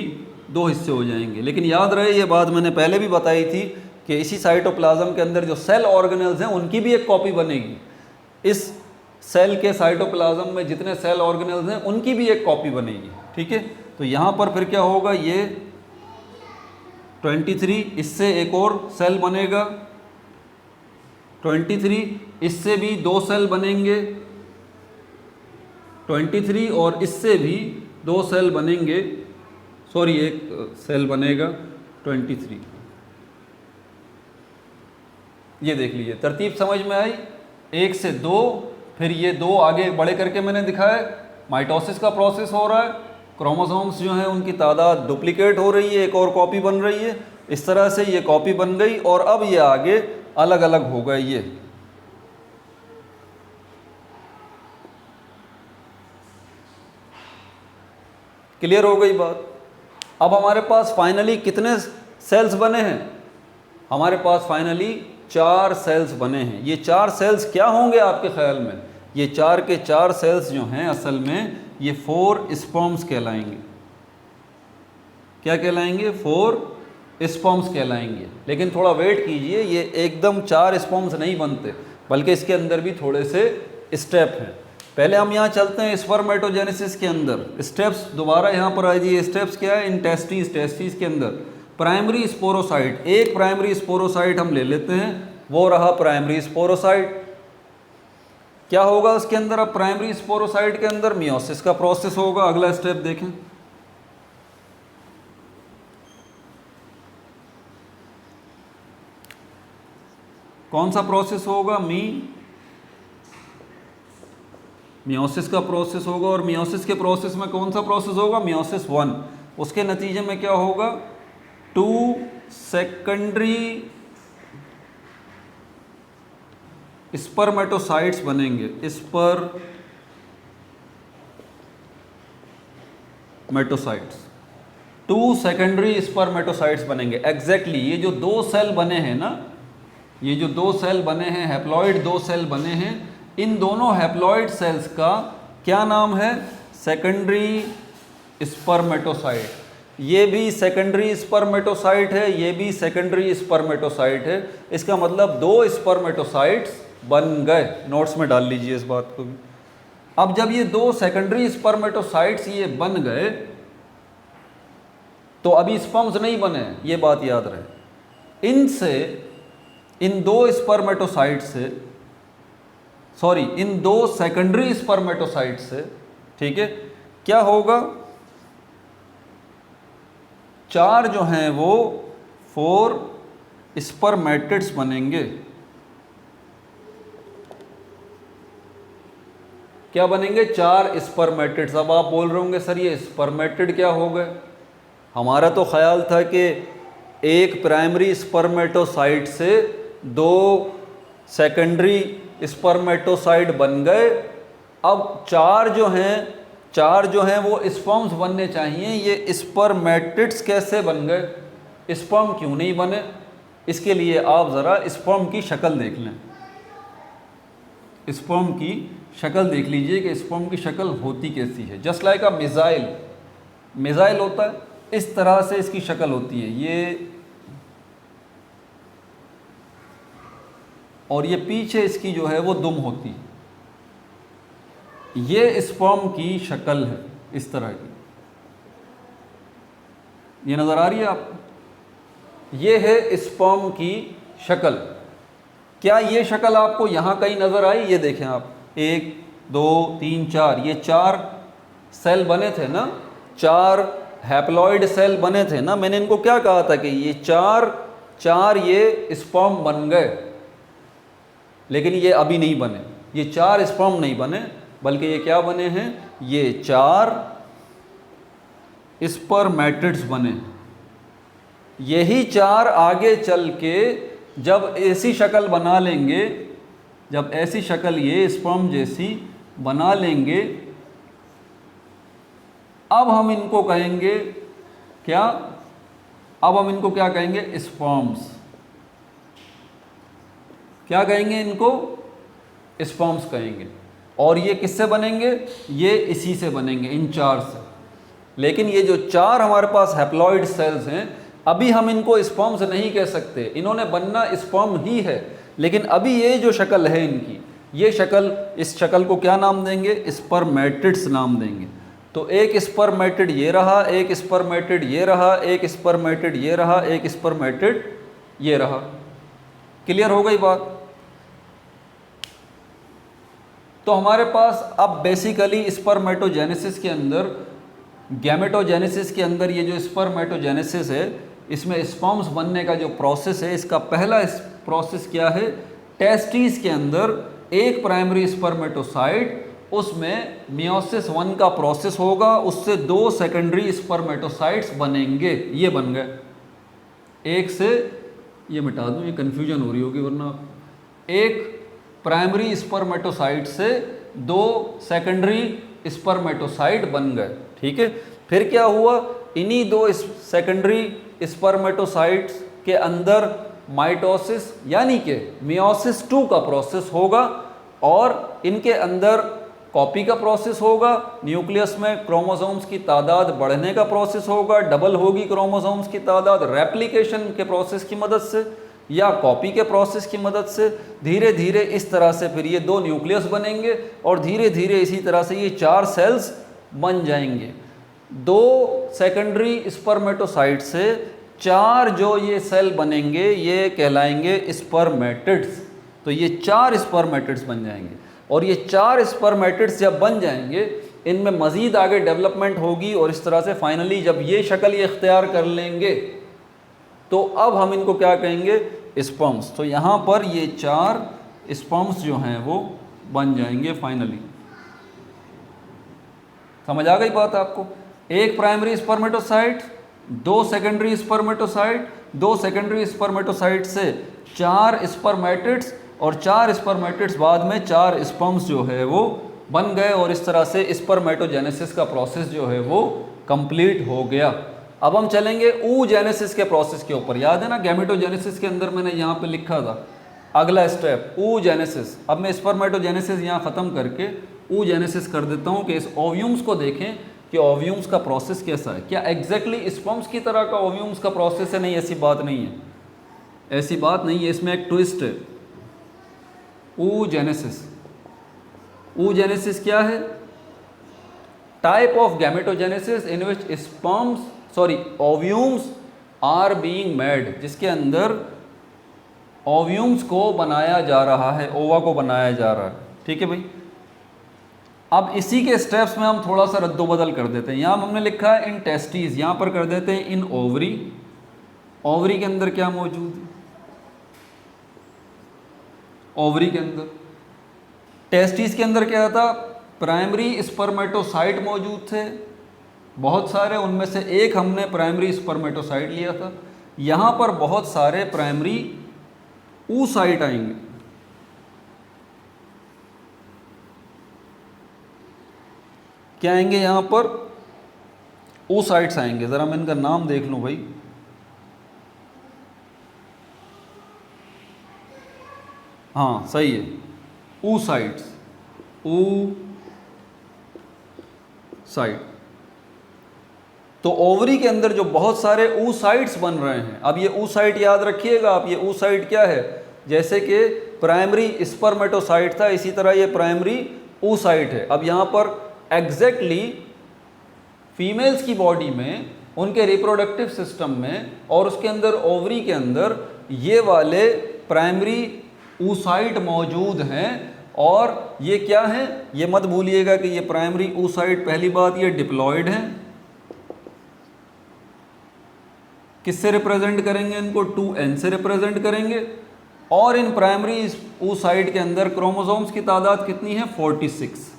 दो हिस्से हो जाएंगे। लेकिन याद रहे, ये बात मैंने पहले भी बताई थी कि इसी साइटोप्लाज्म के अंदर जो सेल ऑर्गेनेल्स हैं उनकी भी एक कॉपी बनेगी। इस सेल के साइटोप्लाज्म में जितने सेल ऑर्गेनेल्स हैं उनकी भी एक कॉपी बनेगी। ठीक है, तो यहाँ पर फिर क्या होगा? ये 23, इससे एक और सेल बनेगा 23, इससे भी दो सेल बनेंगे 23, और इससे भी दो सेल बनेंगे, सॉरी एक सेल बनेगा 23। ये देख लीजिए, तरतीब समझ में आई? 1 से 2, फिर ये दो आगे बड़े करके मैंने दिखाया। माइटोसिस का प्रोसेस हो रहा है, क्रोमोसोम्स जो हैं उनकी तादाद डुप्लीकेट हो रही है, एक और कॉपी बन रही है। इस तरह से ये कॉपी बन गई और अब ये आगे अलग अलग हो गए। ये क्लियर हो गई बात? अब हमारे पास फाइनली कितने सेल्स बने हैं? हमारे पास फाइनली 4 सेल्स बने हैं। ये 4 सेल्स क्या होंगे आपके ख्याल में? ये 4 के 4 सेल्स जो हैं असल में ये 4 स्पर्म्स कहलाएंगे। क्या कहलाएंगे? 4 स्पर्म्स कहलाएंगे। लेकिन थोड़ा वेट कीजिए, ये एकदम 4 स्पर्म्स नहीं बनते, बल्कि इसके अंदर भी थोड़े से स्टेप हैं। पहले हम यहाँ चलते हैं स्पर्मेटोजेनेसिस के अंदर। स्टेप्स दोबारा यहाँ पर आ जाइए। स्टेप्स क्या है? इन टेस्टिस के अंदर प्राइमरी स्पोरोसाइट, एक प्राइमरी स्पोरोसाइट हम ले लेते हैं, वो रहा प्राइमरी स्पोरोसाइट। क्या होगा उसके अंदर? अब प्राइमरी स्पोरोसाइट के अंदर मियोसिस का प्रोसेस होगा। अगला स्टेप देखें, कौन सा प्रोसेस होगा? मियोसिस का प्रोसेस होगा और मियोसिस के प्रोसेस में कौन सा प्रोसेस होगा, मियोसिस 1। उसके नतीजे में क्या होगा, 2 सेकेंडरी स्पर्मेटोसाइट्स बनेंगे, स्पर्मेटोसाइट्स, 2 सेकेंडरी स्पर्मेटोसाइट्स बनेंगे। एग्जैक्टली ये जो 2 सेल बने हैं ना, ये जो 2 सेल बने हैं, हैप्लॉइड 2 सेल बने हैं, इन दोनों हैप्लॉइड सेल्स का क्या नाम है, सेकेंडरी स्पर्मेटोसाइट। ये भी सेकेंडरी स्पर्मेटोसाइट है, ये भी सेकेंडरी स्पर्मेटोसाइट है। इसका मतलब 2 स्पर्मेटोसाइट्स बन गए। नोट्स में डाल लीजिए इस बात को भी। अब जब ये 2 सेकेंडरी स्पर्मेटोसाइट्स ये बन गए तो अभी स्पर्म्स नहीं बने, ये बात याद रहे। इनसे, इन 2 स्पर्मेटोसाइट से, सॉरी इन 2 सेकेंडरी स्पर्मेटोसाइट से, ठीक है, क्या होगा, 4 जो हैं वो 4 स्पर्मेटिड्स बनेंगे। क्या बनेंगे, 4 स्पर्मेटिड्स। अब आप बोल रहे होंगे सर ये स्पर्मेटिड क्या हो गए, हमारा तो ख्याल था कि एक प्राइमरी स्पर्मेटोसाइट से 2 सेकेंडरी स्पर्मेटोसाइट बन गए। अब 4 जो हैं वो स्पर्म्स बनने चाहिए। ये स्पर्मेटिड्स कैसे बन गए, स्पर्म क्यों नहीं बने? इसके लिए आप ज़रा स्पर्म की शक्ल देख लें, स्पर्म की शक्ल देख लीजिए कि स्पर्म की शक्ल होती कैसी है। जस्ट लाइक अ मिसाइल होता है, इस तरह से इसकी शक्ल होती है ये, और ये पीछे इसकी जो है वो दुम होती है। ये स्पर्म की शक्ल है इस तरह की, ये नज़र आ रही है आपको, ये है स्पर्म की शक्ल। क्या ये शक्ल आपको यहाँ कहीं नज़र आई? ये देखें आप, 1 2 3 4, ये 4 सेल बने थे ना, 4 हैप्लॉइड सेल बने थे ना। मैंने इनको क्या कहा था कि ये 4 ये स्पर्म बन गए, लेकिन ये अभी नहीं बने, ये 4 स्पर्म नहीं बने, बल्कि ये क्या बने हैं, ये 4 स्पर्मेटिड्स बने। यही 4 आगे चल के जब ऐसी शक्ल बना लेंगे, जब ऐसी शक्ल ये स्पर्म जैसी बना लेंगे, अब हम इनको कहेंगे क्या, अब हम इनको क्या कहेंगे, स्पर्म्स। क्या कहेंगे इनको, स्पर्म्स कहेंगे। और ये किससे बनेंगे, ये इसी से बनेंगे, इन 4 से। लेकिन ये जो 4 हमारे पास हैप्लॉइड सेल्स हैं, अभी हम इनको स्पर्म्स नहीं कह सकते, इन्होंने बनना स्पर्म ही है। लेकिन अभी ये जो शक्ल है इनकी, ये शक्ल, इस शक्ल को क्या नाम देंगे, स्पर्मेटिड्स नाम देंगे। तो एक स्पर्मेटिड ये रहा, एक स्पर्मेटिड ये रहा, एक स्पर्मेटिड ये रहा, एक स्पर्मेटिड ये रहा। क्लियर हो गई बात? तो हमारे पास अब बेसिकली स्पर्मेटोजेनेसिस के अंदर, गैमेटोजेनेसिस के अंदर ये जो स्पर्मेटोजेनेसिस है, इसमें स्पर्म्स बनने का जो प्रोसेस है, इसका पहला प्रोसेस क्या है, टेस्टिस के अंदर एक प्राइमरी स्पर्मेटोसाइट, उसमें मियोसिस 1 का प्रोसेस होगा, उससे 2 सेकेंडरी स्पर्मेटोसाइट्स बनेंगे। ये बन गए, एक से, ये मिटा दूं, ये कन्फ्यूजन हो रही होगी वरना, एक प्राइमरी स्पर्मेटोसाइट से 2 सेकेंडरी स्पर्मेटोसाइट बन गए। ठीक है, फिर क्या हुआ, इन्हीं 2 सेकेंडरी स्पर्मेटोसाइट्स के अंदर माइटोसिस यानी कि मियोसिस 2 का प्रोसेस होगा, और इनके अंदर कॉपी का प्रोसेस होगा, न्यूक्लियस में क्रोमोसोम्स की तादाद बढ़ने का प्रोसेस होगा, डबल होगी क्रोमोसोम्स की तादाद रेप्लिकेशन के प्रोसेस की मदद से या कॉपी के प्रोसेस की मदद से। धीरे धीरे इस तरह से फिर ये 2 न्यूक्लियस बनेंगे, और धीरे धीरे इसी तरह से ये 4 सेल्स बन जाएंगे। 2 सेकेंडरी स्पर्मेटोसाइट से 4 जो ये सेल बनेंगे, ये कहलाएंगे स्पर्मेटिड्स। तो ये 4 स्पर्मेटिड्स बन जाएंगे, और ये 4 स्पर्मेटिड्स जब बन जाएंगे, इनमें मज़ीद आगे डेवलपमेंट होगी, और इस तरह से फाइनली जब ये शक्ल ये इख्तियार कर लेंगे, तो अब हम इनको क्या कहेंगे, स्पर्म्स। तो यहाँ पर ये 4 स्पर्म्स जो हैं वो बन जाएंगे फाइनली। समझ आ गई बात आपको? एक प्राइमरी स्पर्मेटोसाइट, दो सेकेंडरी स्पर्मेटोसाइट, दो सेकेंडरी स्पर्मेटोसाइट से 4 स्पर्मेटिड्स और 4 स्पर्मेटिड्स बाद में 4 स्पर्म्स जो है वो बन गए और इस तरह से स्पर्मेटोजेनेसिस का प्रोसेस जो है वो कंप्लीट हो गया। अब हम चलेंगे oogenesis के प्रोसेस के ऊपर। याद है ना गैमेटोजेनेसिस के अंदर मैंने यहाँ पे लिखा था अगला स्टेप oogenesis। अब मैं स्पर्मेटोजेनेसिस यहाँ ख़त्म करके oogenesis कर देता हूँ कि इस ओव्यूम्स को देखें कि ओव्यूम्स का प्रोसेस कैसा है। क्या एग्जैक्टली स्पर्म्स की तरह का ओव्यूम्स का प्रोसेस है? नहीं, ऐसी बात नहीं है, ऐसी बात नहीं है, इसमें एक ट्विस्ट है। oogenesis, oogenesis क्या है? Type of gametogenesis in which ovums are being made, जिसके अंदर ओव्यूम्स को बनाया जा रहा है, ओवा को बनाया जा रहा है। ठीक है भाई। अब इसी के स्टेप्स में हम थोड़ा सा रद्दोबदल कर देते हैं। यहाँ हमने लिखा है इन टेस्टीज, यहाँ पर कर देते हैं इन ओवरी। ओवरी के अंदर क्या मौजूद है? ओवरी के अंदर, टेस्टीज के अंदर क्या था? प्राइमरी स्पर्मेटोसाइट मौजूद थे बहुत सारे, उनमें से एक हमने प्राइमरी स्पर्मेटोसाइट लिया था। यहाँ पर बहुत सारे प्राइमरी oocyte आएंगे। क्या आएंगे? यहाँ पर oocytes आएंगे। ज़रा मैं इनका नाम देख लूँ भाई। हाँ सही है, oocytes, oocyte। तो ओवरी के अंदर जो बहुत सारे oocytes बन रहे हैं। अब ये oocyte याद रखिएगा आप, ये oocyte क्या है? जैसे कि प्राइमरी स्पर्मेटोसाइट था, इसी तरह ये प्राइमरी oocyte है। अब यहाँ पर एग्जैक्टली फीमेल्स की बॉडी में, उनके रिप्रोडक्टिव सिस्टम में और उसके अंदर ओवरी के अंदर ये वाले प्राइमरी oocyte मौजूद हैं। और ये क्या है? ये मत भूलिएगा कि ये प्राइमरी oocyte, पहली बात ये डिप्लॉयड हैं। किससे रिप्रेजेंट करेंगे इनको? 2n से रिप्रेजेंट करेंगे। और इन प्राइमरी oocyte के अंदर क्रोमोसोम्स की तादाद कितनी है? 46।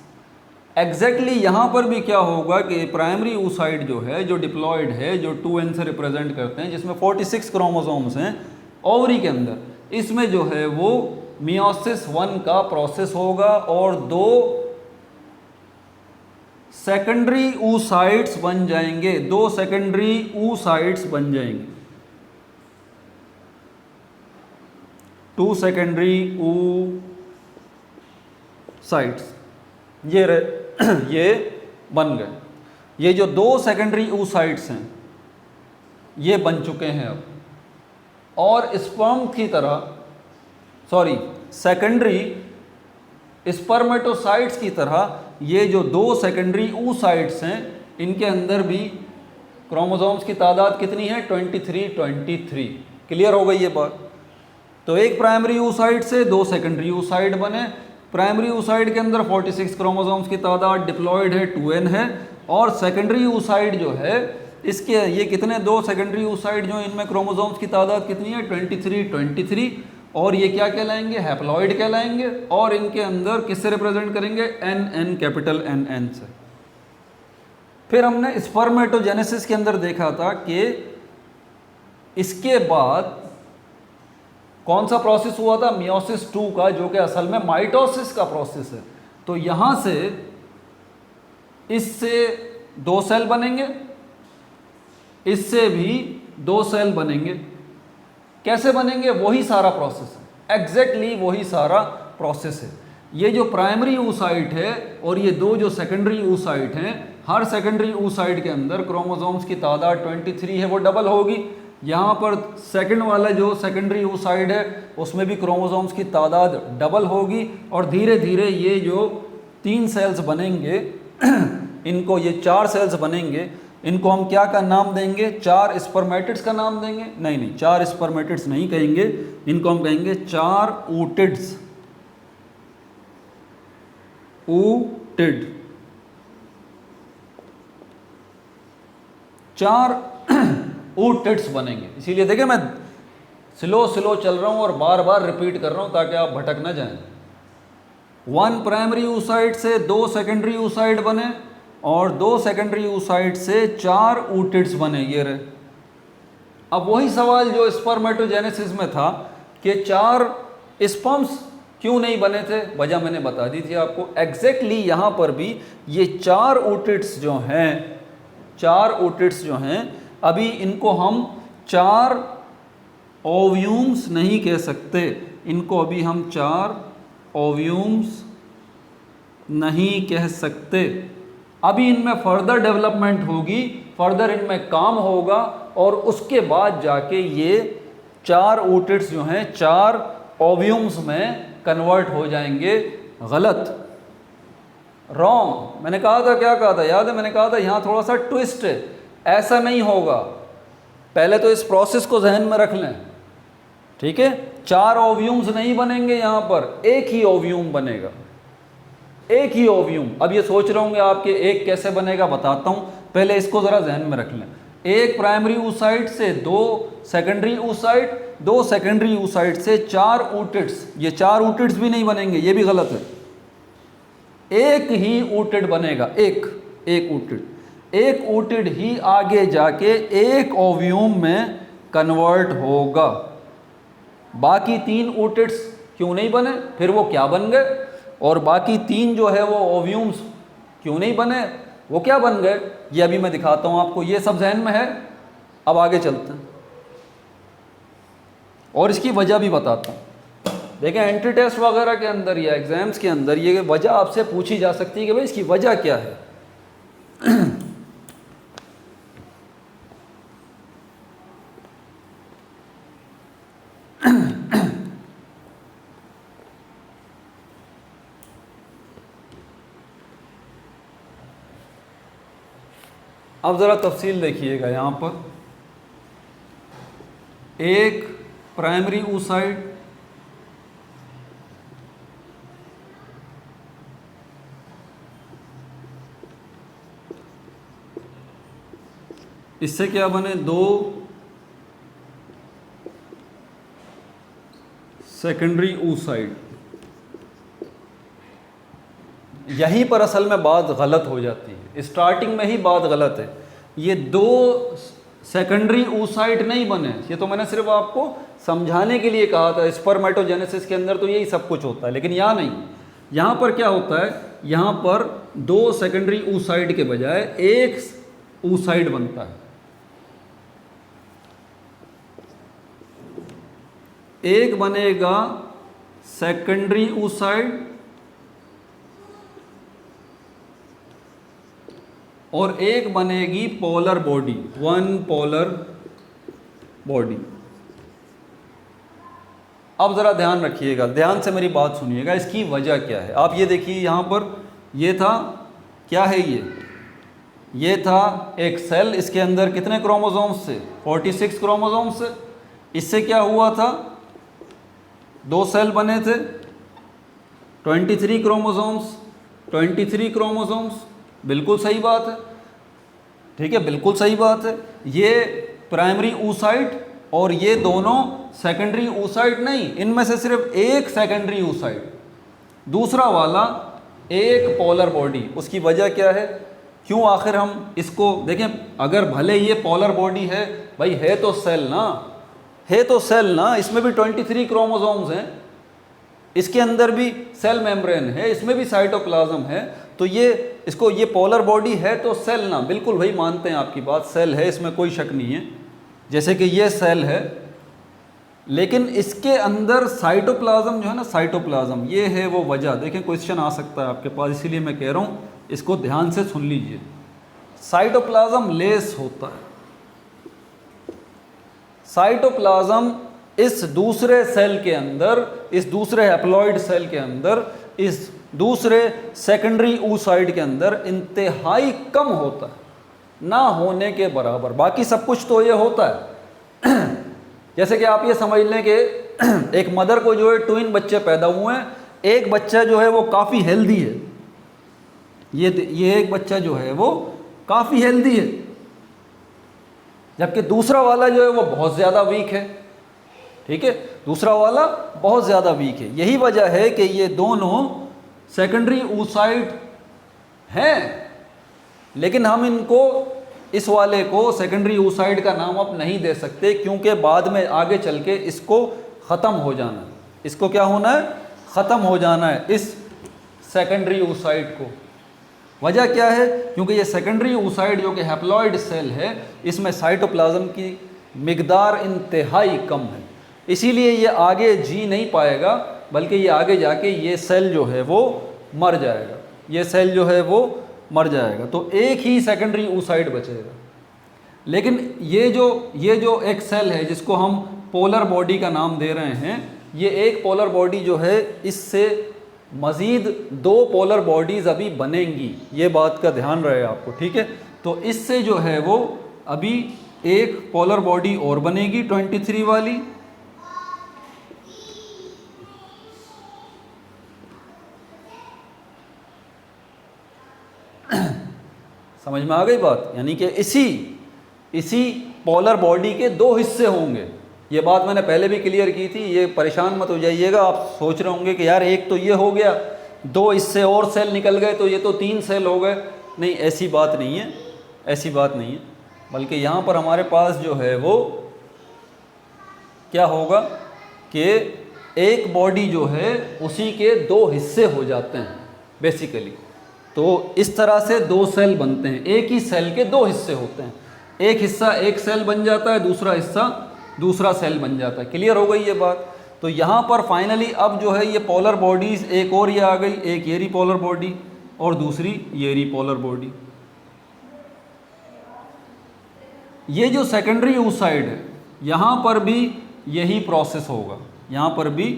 एग्जैक्टली यहाँ पर भी क्या होगा कि प्राइमरी oocyte जो है, जो डिप्लॉयड है, जो 2n से रिप्रेजेंट करते हैं, जिसमें 46 क्रोमोसोम्स हैं ओवरी के अंदर, इसमें जो है वो मियोसिस 1 का प्रोसेस होगा और 2 सेकेंडरी oocytes बन जाएंगे, 2 सेकेंडरी oocytes बन जाएंगे, 2 सेकेंडरी oocytes ये बन गए। ये जो 2 सेकेंडरी oocytes हैं ये बन चुके हैं अब। और स्पर्म की तरह, सेकेंडरी स्पर्मेटोसाइट्स की तरह ये जो 2 सेकेंडरी oocytes हैं, इनके अंदर भी क्रोमोसोम्स की तादाद कितनी है? 23। क्लियर हो गई ये बात? तो एक प्राइमरी oocyte से 2 सेकेंडरी oocyte बने। प्राइमरी oocyte के अंदर 46 क्रोमोसोम्स की तादाद, डिप्लॉयड है, 2n है। और सेकेंडरी oocyte जो है इसके, ये कितने? 2 सेकेंडरी oocyte जो इनमें क्रोमोसोम्स की तादाद कितनी है? 23। और ये क्या कहलाएंगे? हैप्लॉइड कहलाएंगे। और इनके अंदर किससे रिप्रेजेंट करेंगे? NN, कैपिटल NN से। फिर हमने स्पर्मेटोजेनेसिस के अंदर देखा था कि इसके बाद कौन सा प्रोसेस हुआ था? मियोसिस 2 का, जो कि असल में माइटोसिस का प्रोसेस है। तो यहां से इससे 2 सेल बनेंगे, इससे भी 2 सेल बनेंगे। कैसे बनेंगे? वही सारा प्रोसेस है, एग्जैक्टली वही सारा प्रोसेस है। ये जो प्राइमरी oocyte है और ये 2 जो सेकेंडरी oocyte हैं, हर सेकेंडरी oocyte के अंदर क्रोमोसोम्स की तादाद 23 है, वो डबल होगी। यहाँ पर सेकंड वाला जो सेकेंडरी oocyte है उसमें भी क्रोमोसोम्स की तादाद डबल होगी। और धीरे धीरे ये जो 3 सेल्स बनेंगे इनको, ये 4 सेल्स बनेंगे, इनको हम क्या का नाम देंगे? 4 स्पर्मेटिड्स का नाम देंगे? नहीं, 4 स्पर्मेटिड्स नहीं कहेंगे, इनको हम कहेंगे 4 ootids। ooted, 4 ootids बनेंगे। इसीलिए देखिए मैं स्लो चल रहा हूं और बार बार रिपीट कर रहा हूं ताकि आप भटक ना जाएं। 1 प्राइमरी oocyte से 2 सेकेंडरी oocyte बने, और 2 सेकेंडरी oocyte से 4 ootids बने, ये रहे। अब वही सवाल जो स्पर्मेटोजेनेसिस में था कि 4 स्पर्म्स क्यों नहीं बने थे, वजह मैंने बता दी थी आपको। एग्जैक्टली यहाँ पर भी ये 4 ootids जो हैं, 4 ootids जो हैं, अभी इनको हम 4 ओव्यूम्स नहीं कह सकते, इनको अभी हम 4 ओव्यूम्स नहीं कह सकते। अभी इनमें फर्दर डेवलपमेंट होगी, फर्दर इनमें काम होगा और उसके बाद जाके ये 4 ootids जो हैं 4 ओव्यूम्स में कन्वर्ट हो जाएंगे। गलत, रॉन्ग। मैंने कहा था, क्या कहा था याद है, मैंने कहा था यहाँ थोड़ा सा ट्विस्ट है, ऐसा नहीं होगा। पहले तो इस प्रोसेस को जहन में रख लें, ठीक है। 4 ओव्यूम्स नहीं बनेंगे यहाँ पर, एक ही ओव्यूम बनेगा, एक ही ओव्यूम। अब ये सोच रहे होंगे आपके एक कैसे बनेगा, बताता हूँ, पहले इसको ज़रा जहन में रख लें। एक प्राइमरी oocyte से 2 सेकेंडरी oocyte, 2 सेकेंडरी oocyte से 4 ootids, ये 4 ootids भी नहीं बनेंगे, ये भी गलत है। एक ही ooted बनेगा, एक ooted, एक ooted ही आगे जाके एक ओव्यूम में कन्वर्ट होगा। बाकी 3 ootids क्यों नहीं बने, फिर वो क्या बन गए, और बाकी 3 जो है वो ओव्यूम्स क्यों नहीं बने, वो क्या बन गए, ये अभी मैं दिखाता हूँ आपको। ये सब जहन में है, अब आगे चलते हैं और इसकी वजह भी बताता हूँ। देखें, एंट्री टेस्ट वगैरह के अंदर या एग्ज़ाम्स के अंदर ये वजह आपसे पूछी जा सकती है कि भाई इसकी वजह क्या है। अब ज़रा तफसील देखिएगा, यहाँ पर एक प्राइमरी oocyte, इससे क्या बने, 2 सेकेंडरी oocyte। यहीं पर असल में बात गलत हो जाती है, स्टार्टिंग में ही बात गलत है। ये 2 सेकेंडरी oocyte नहीं बने, ये तो मैंने सिर्फ आपको समझाने के लिए कहा था। स्पर्मेटोजेनेसिस के अंदर तो यही सब कुछ होता है, लेकिन यहाँ नहीं। यहाँ पर क्या होता है, यहाँ पर 2 सेकेंडरी oocyte के बजाय एक oocyte बनता है। एक बनेगा सेकेंडरी oocyte और एक बनेगी पोलर बॉडी, 1 पोलर बॉडी। अब ज़रा ध्यान रखिएगा, ध्यान से मेरी बात सुनिएगा, इसकी वजह क्या है। आप ये देखिए, यहाँ पर ये था, क्या है ये था एक सेल, इसके अंदर कितने क्रोमोसोम्स थे, 46 क्रोमोसोम्स से। इससे क्या हुआ था, 2 सेल बने थे, 23 क्रोमोसोम्स, 23 क्रोमोसोम्स। बिल्कुल सही बात है, ठीक है, बिल्कुल सही बात है। ये प्राइमरी oocyte और ये दोनों सेकेंडरी oocyte नहीं, इनमें से सिर्फ एक सेकेंडरी oocyte, दूसरा वाला एक पोलर बॉडी। उसकी वजह क्या है, क्यों आखिर हम इसको देखें। अगर भले ये पोलर बॉडी है, भाई है तो सेल ना, है तो सेल ना, इसमें भी 23 क्रोमोसोम्स हैं, इसके अंदर भी सेल मेम्ब्रेन है, इसमें भी साइटोप्लाज्म है, तो ये पोलर बॉडी है तो सेल ना। बिल्कुल भाई, मानते हैं आपकी बात, सेल है, इसमें कोई शक नहीं है, जैसे कि ये सेल है, लेकिन इसके अंदर साइटोप्लाज्म जो है ना, साइटोप्लाज्म, ये है वो वजह। देखें, क्वेश्चन आ सकता है आपके पास, इसीलिए मैं कह रहा हूँ इसको ध्यान से सुन लीजिए। साइटोप्लाज्म लेस होता है, साइटोप्लाज्म इस दूसरे सेल के अंदर, इस दूसरे हैप्लॉइड सेल के अंदर, इस दूसरे सेकेंडरी oocyte के अंदर इंतहाई कम होता है, ना होने के बराबर। बाकी सब कुछ तो ये होता है। जैसे कि आप ये समझ लें कि एक मदर को जो है ट्विन बच्चे पैदा हुए हैं, एक बच्चा जो है वो काफ़ी हेल्दी है, ये एक बच्चा जो है वो काफ़ी हेल्दी है, जबकि दूसरा वाला जो है वो बहुत ज़्यादा वीक है, ठीक है, दूसरा वाला बहुत ज़्यादा वीक है। यही वजह है कि ये दोनों सेकेंडरी oocyte हैं, लेकिन हम इनको इस वाले को सेकेंडरी oocyte का नाम अब नहीं दे सकते, क्योंकि बाद में आगे चल के इसको ख़त्म हो जाना है। इसको क्या होना है? ख़त्म हो जाना है इस सेकेंडरी oocyte को। वजह क्या है? क्योंकि ये सेकेंडरी oocyte जो कि हैप्लॉइड सेल है, इसमें साइटोप्लाज्म की मिकदार इंतहाई कम है, इसीलिए ये आगे जी नहीं पाएगा, बल्कि ये आगे जाके ये सेल जो है वो मर जाएगा, ये सेल जो है वो मर जाएगा। तो एक ही सेकेंडरी oocyte बचेगा। लेकिन ये जो एक सेल है जिसको हम पोलर बॉडी का नाम दे रहे हैं, ये एक पोलर बॉडी जो है, इससे मज़ीद 2 पोलर बॉडीज़ अभी बनेंगी, ये बात का ध्यान रहे आपको, ठीक है। तो इससे जो है वो अभी एक पोलर बॉडी और बनेगी 23 वाली, समझ में आ गई बात? यानी कि इसी पोलर बॉडी के 2 हिस्से होंगे। ये बात मैंने पहले भी क्लियर की थी, ये परेशान मत हो जाइएगा। आप सोच रहे होंगे कि यार एक तो ये हो गया, 2 इससे और सेल निकल गए तो ये तो 3 सेल हो गए। नहीं, ऐसी बात नहीं है, ऐसी बात नहीं है। बल्कि यहाँ पर हमारे पास जो है वो क्या होगा कि एक बॉडी जो है उसी के 2 हिस्से हो जाते हैं बेसिकली। तो इस तरह से 2 सेल बनते हैं, एक ही सेल के 2 हिस्से होते हैं। एक हिस्सा एक सेल बन जाता है, दूसरा हिस्सा दूसरा सेल बन जाता है। क्लियर हो गई ये बात? तो यहाँ पर फाइनली अब जो है ये पोलर बॉडीज़ एक और ये आ गई, एक ये रही पोलर बॉडी और दूसरी ये रही पोलर बॉडी। ये जो सेकेंडरी oocyte है, यहाँ पर भी यही प्रोसेस होगा, यहाँ पर भी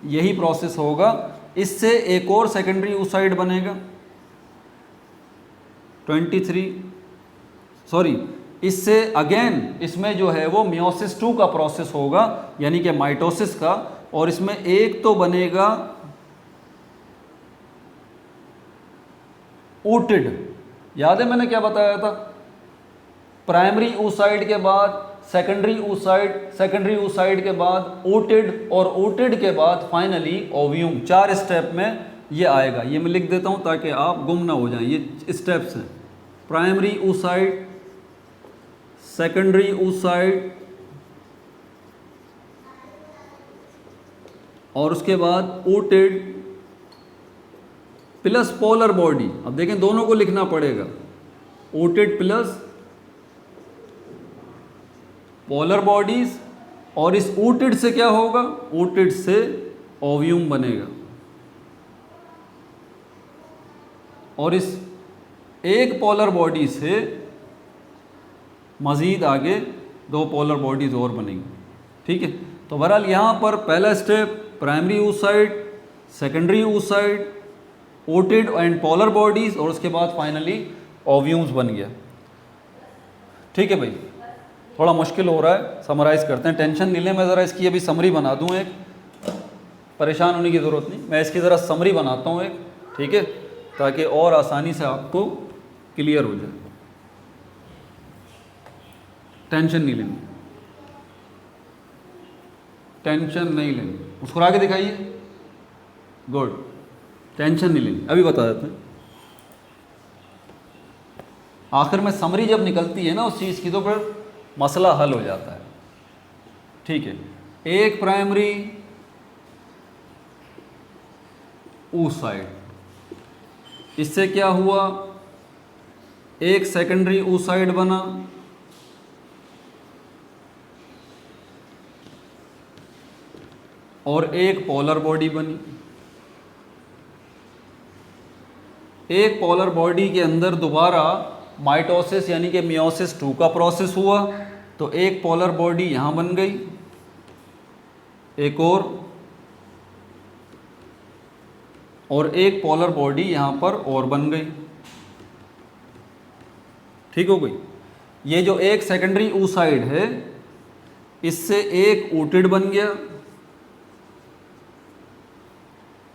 यही प्रोसेस होगा। इससे एक और सेकेंडरी oocyte बनेगा 23, सॉरी, इससे अगेन इसमें जो है वो मियोसिस 2 का प्रोसेस होगा, यानी कि माइटोसिस का। और इसमें एक तो बनेगा ooted, याद है मैंने क्या बताया था? प्राइमरी oocyte के बाद सेकेंडरी oocyte, सेकेंडरी oocyte के बाद ooted, और ooted के बाद फाइनली ओव्यूम। 4 स्टेप में ये आएगा। ये मैं लिख देता हूँ ताकि आप गुम ना हो जाएं। ये स्टेप्स हैं: प्राइमरी oocyte, सेकेंडरी oocyte, और उसके बाद ooted प्लस पोलर बॉडी। अब देखें, दोनों को लिखना पड़ेगा, ooted प्लस पोलर बॉडीज। और इस ooted से क्या होगा? ooted से ओव्यूम बनेगा। और इस एक पोलर बॉडी से मज़ीद आगे 2 पोलर बॉडीज़ और बनेंगी, ठीक है। तो बहरहाल यहाँ पर पहला step primary oocyte, secondary oocyte, ooted and polar bodies, और उसके बाद फाइनली ओव्यूम्स बन गया, ठीक है भाई। थोड़ा मुश्किल हो रहा है, समराइज़ करते हैं, टेंशन नहीं लें। मैं ज़रा इसकी अभी समरी बना दूँ, एक परेशान होने की ज़रूरत नहीं, मैं इसकी ज़रा समरी बनाता हूँ एक, ठीक है, ताकि और आसानी से आपको क्लियर हो जाए। टेंशन नहीं लेनी, टेंशन नहीं लेनी। मुस्कुरा के दिखाइए, गुड, टेंशन नहीं लेनी। अभी बता देते हैं। आखिर में समरी जब निकलती है ना उस चीज़ की, तो फिर मसला हल हो जाता है, ठीक है। एक प्राइमरी oocyte, इससे क्या हुआ? एक सेकेंडरी oocyte बना, और एक पोलर बॉडी बनी। एक पोलर बॉडी के अंदर दोबारा माइटोसिस यानी कि मियोसिस 2 का प्रोसेस हुआ, तो एक पोलर बॉडी यहाँ बन गई, एक और एक पोलर बॉडी यहाँ पर और बन गई, ठीक हो गई। ये जो एक सेकेंडरी oocyte है, इससे एक ooted बन गया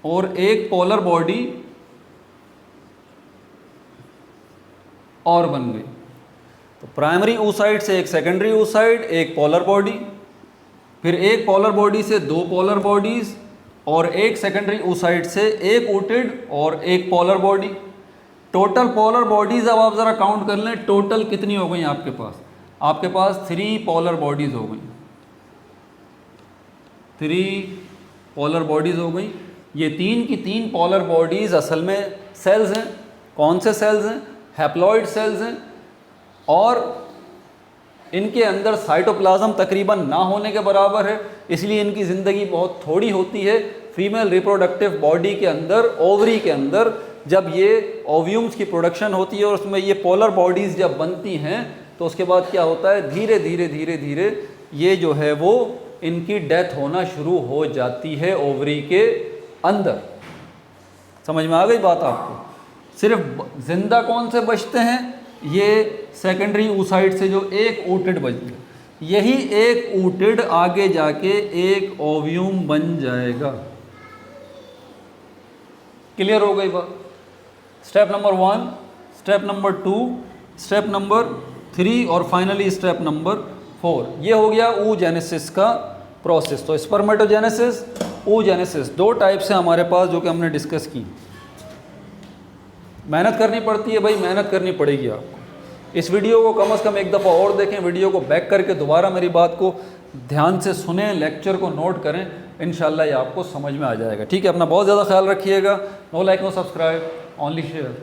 और एक पोलर बॉडी और बन गई। तो प्राइमरी oocyte से एक सेकेंडरी oocyte, एक पोलर बॉडी, फिर एक पोलर बॉडी से 2 पोलर बॉडीज़, और एक सेकेंडरी oocyte से एक ooted और एक polar body. Total polar bodies अब आप ज़रा काउंट कर लें, टोटल कितनी हो गई आपके पास? आपके पास 3 पोलर बॉडीज़ हो गई, 3 पोलर बॉडीज़ हो गई। ये 3 की 3 पोलर बॉडीज़ असल में सेल्स हैं। कौन से सेल्स हैं? हैप्लॉइड सेल्स हैं। और इनके अंदर साइटोप्लाज्म तकरीबन ना होने के बराबर है, इसलिए इनकी ज़िंदगी बहुत थोड़ी होती है। फीमेल रिप्रोडक्टिव बॉडी के अंदर, ओवरी के अंदर, जब ये ओव्यूम्स की प्रोडक्शन होती है और उसमें ये पोलर बॉडीज़ जब बनती हैं तो उसके बाद क्या होता है, धीरे धीरे धीरे धीरे ये जो है वो इनकी डेथ होना शुरू हो जाती है ओवरी के अंदर। समझ में आ गई बात आपको? सिर्फ जिंदा कौन से बचते हैं? ये सेकेंडरी oocyte से जो एक oocyte बचती है, यही एक oocyte आगे जाके एक ओव्यूम बन जाएगा। क्लियर हो गई बात? Step number 1, step number 2, step number 3 और फाइनली स्टेप नंबर 4। ये हो गया oogenesis का प्रोसेस। तो स्पर्मेटोजेनेसिस, oogenesis 2 टाइप से हमारे पास जो कि हमने डिस्कस की। मेहनत करनी पड़ती है भाई, मेहनत करनी पड़ेगी आपको। इस वीडियो को कम से कम एक दफ़ा और देखें, वीडियो को बैक करके दोबारा मेरी बात को ध्यान से सुने, लेक्चर को नोट करें, इंशाल्लाह ये आपको समझ में आ जाएगा। ठीक है, अपना बहुत ज़्यादा ख्याल रखिएगा। No like no subscribe, only share.